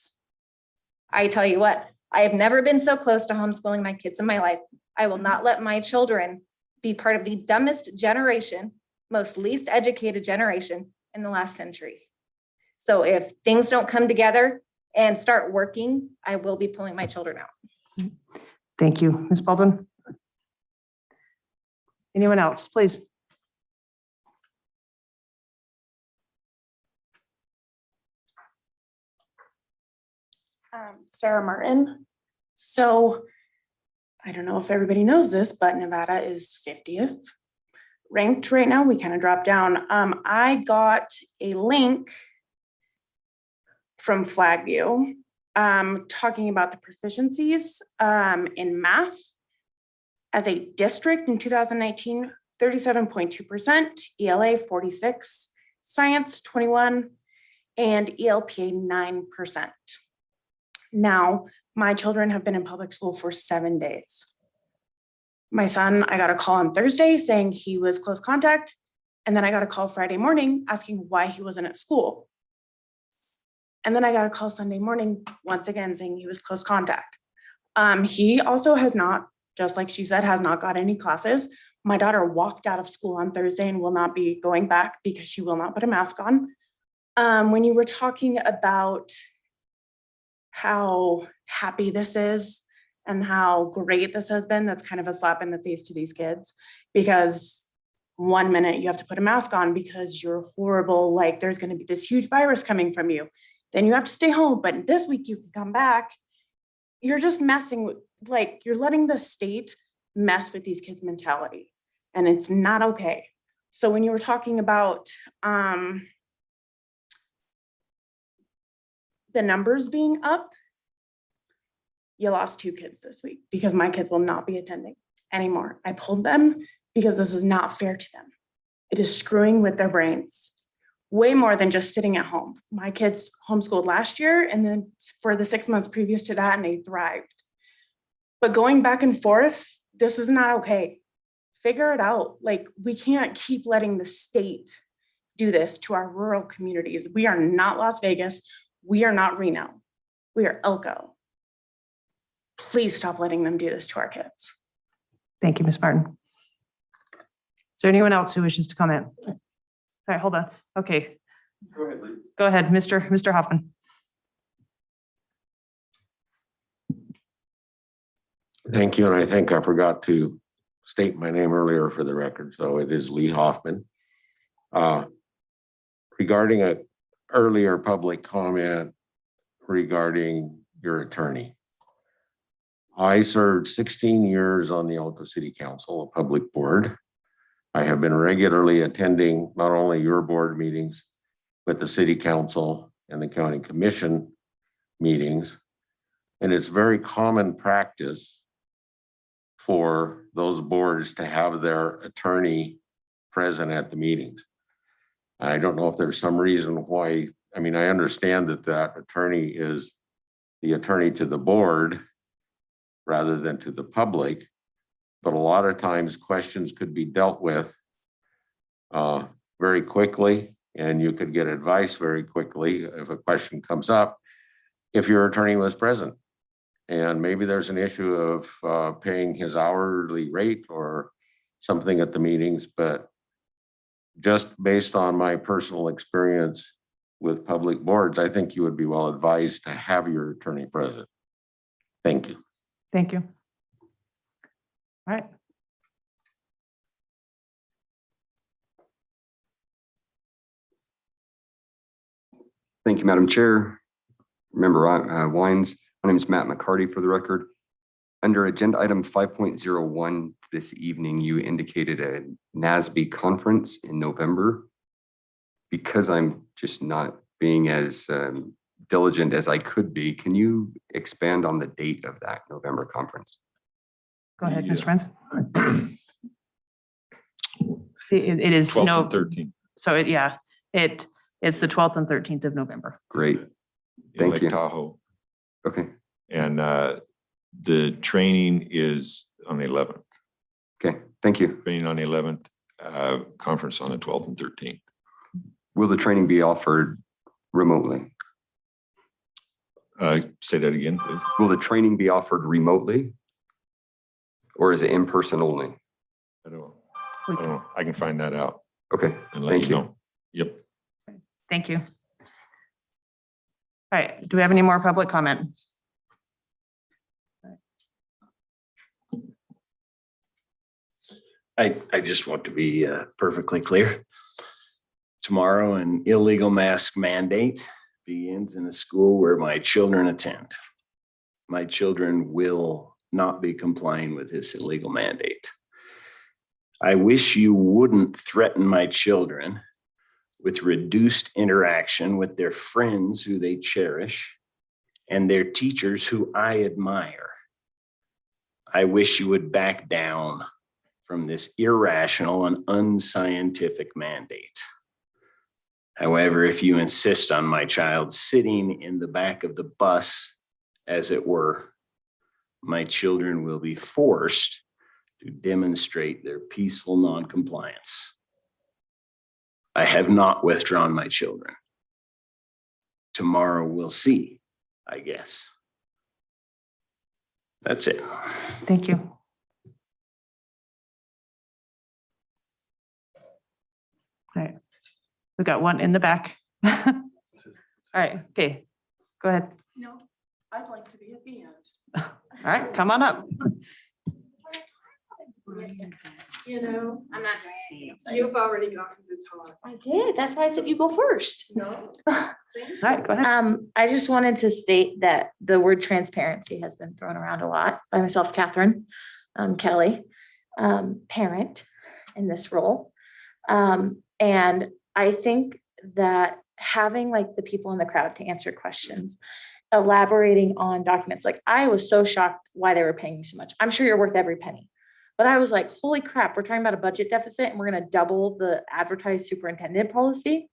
I tell you what, I have never been so close to homeschooling my kids in my life. I will not let my children be part of the dumbest generation, most least educated generation in the last century. So if things don't come together and start working, I will be pulling my children out. Thank you, Ms. Baldwin. Anyone else, please? Sarah Martin. So I don't know if everybody knows this, but Nevada is 50th ranked right now. We kind of dropped down. I got a link from Flagview talking about the proficiencies in math. As a district in 2019, 37.2%, ELA 46, science 21, and ELPA 9%. Now, my children have been in public school for 7 days. My son, I got a call on Thursday saying he was close contact. And then I got a call Friday morning asking why he wasn't at school. And then I got a call Sunday morning, once again, saying he was close contact. He also has not, just like she said, has not got any classes. My daughter walked out of school on Thursday and will not be going back because she will not put a mask on. When you were talking about how happy this is and how great this has been, that's kind of a slap in the face to these kids, because 1 minute you have to put a mask on because you're horrible, like there's going to be this huge virus coming from you. Then you have to stay home, but this week you can come back. You're just messing with, like, you're letting the state mess with these kids' mentality, and it's not okay. So when you were talking about the numbers being up, you lost 2 kids this week because my kids will not be attending anymore. I pulled them because this is not fair to them. It is screwing with their brains way more than just sitting at home. My kids homeschooled last year and then for the 6 months previous to that, and they thrived. But going back and forth, this is not okay. Figure it out. Like, we can't keep letting the state do this to our rural communities. We are not Las Vegas. We are not Reno. We are Elko. Please stop letting them do this to our kids. Thank you, Ms. Martin. Is there anyone else who wishes to comment? All right, hold on. Okay. Go ahead, Lee. Go ahead, Mr. Hoffman. Thank you, and I think I forgot to state my name earlier for the record, so it is Lee Hoffman. Regarding an earlier public comment regarding your attorney. I served 16 years on the Elko City Council, a public board. I have been regularly attending not only your board meetings, but the city council and the county commission meetings. And it's very common practice for those boards to have their attorney present at the meetings. I don't know if there's some reason why. I mean, I understand that that attorney is the attorney to the board rather than to the public, but a lot of times questions could be dealt with very quickly, and you could get advice very quickly if a question comes up if your attorney was present. And maybe there's an issue of paying his hourly rate or something at the meetings, but just based on my personal experience with public boards, I think you would be well advised to have your attorney present. Thank you. Thank you. All right. Thank you, Madam Chair. Member Wines. My name is Matt McCarty for the record. Under agenda item 5.01 this evening, you indicated a NASB conference in November. Because I'm just not being as diligent as I could be, can you expand on the date of that November conference? Go ahead, Mr. Renz. See, it is 12th and 13th. So it's the 12th and 13th of November. Great. in Thank Lake you. Tahoe. Okay. And the training is on the 11th. Okay. Thank you. Training on the 11th, conference on the 12th and 13th. Will the training be offered remotely? Say that again, please. Will the training be offered remotely? Or is it in person only? I don't know. I can find that out. Okay. And let Thank you. know. Yep. Thank you. All right, do we have any more public comment? I just want to be perfectly clear. Tomorrow, an illegal mask mandate begins in the school where my children attend. My children will not be complying with this illegal mandate. I wish you wouldn't threaten my children with reduced interaction with their friends who they cherish and their teachers who I admire. I wish you would back down from this irrational and unscientific mandate. However, if you insist on my child sitting in the back of the bus, as it were, my children will be forced to demonstrate their peaceful noncompliance. I have not withdrawn my children. Tomorrow we'll see, I guess. That's it. Thank you. All right, we got one in the back. All right, okay, go ahead. No, I'd like to be at the end. All right, come on up. You know, I'm not doing anything. you've already gotten to talk. I did. That's why I said you go first. No. All right, go ahead. I just wanted to state that the word transparency has been thrown around a lot by myself, Catherine, Kelly, parent in this role. And I think that having like the people in the crowd to answer questions, elaborating on documents, like I was so shocked why they were paying you so much. I'm sure you're worth every penny. But I was like, holy crap, we're talking about a budget deficit and we're going to double the advertised superintendent policy.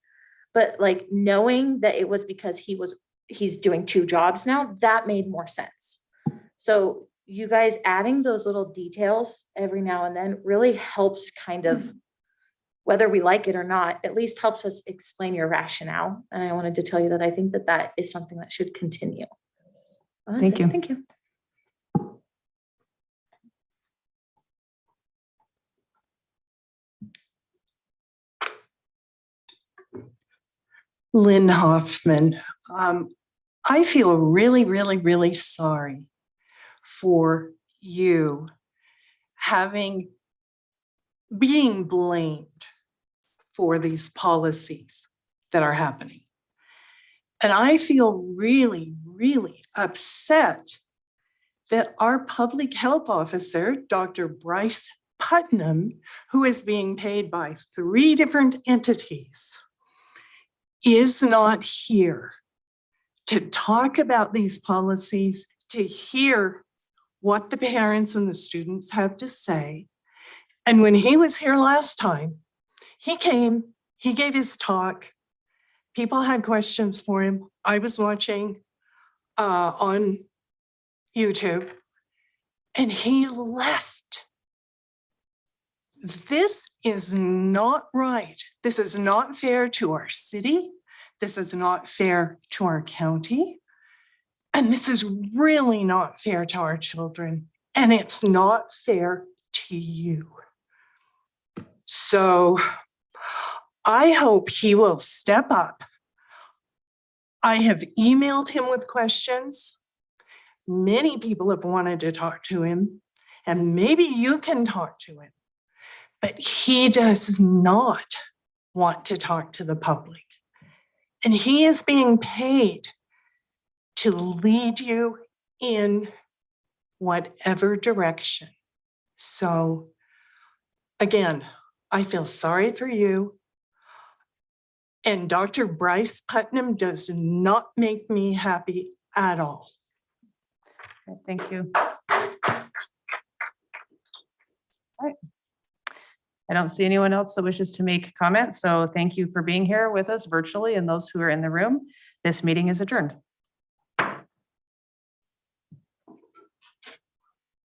But like knowing that it was because he's doing 2 jobs now, that made more sense. So you guys adding those little details every now and then really helps kind of, whether we like it or not, at least helps us explain your rationale. And I wanted to tell you that I think that that is something that should continue. Well, that's Thank it. you. Thank you. Lynn Hoffman. I feel really, really, really sorry for you being blamed for these policies that are happening. And I feel really, really upset that our public health officer, Dr. Bryce Putnam, who is being paid by 3 different entities, is not here to talk about these policies, to hear what the parents and the students have to say. And when he was here last time, he came, he gave his talk. People had questions for him. I was watching on YouTube, and he left. This is not right. This is not fair to our city. This is not fair to our county. And this is really not fair to our children. And it's not fair to you. So I hope he will step up. I have emailed him with questions. Many people have wanted to talk to him, and maybe you can talk to him. But he does not want to talk to the public. And he is being paid to lead you in whatever direction. So again, I feel sorry for you. And Dr. Bryce Putnam does not make me happy at all. Okay, thank you. All right. I don't see anyone else that wishes to make comments. So thank you for being here with us virtually and those who are in the room. This meeting is adjourned.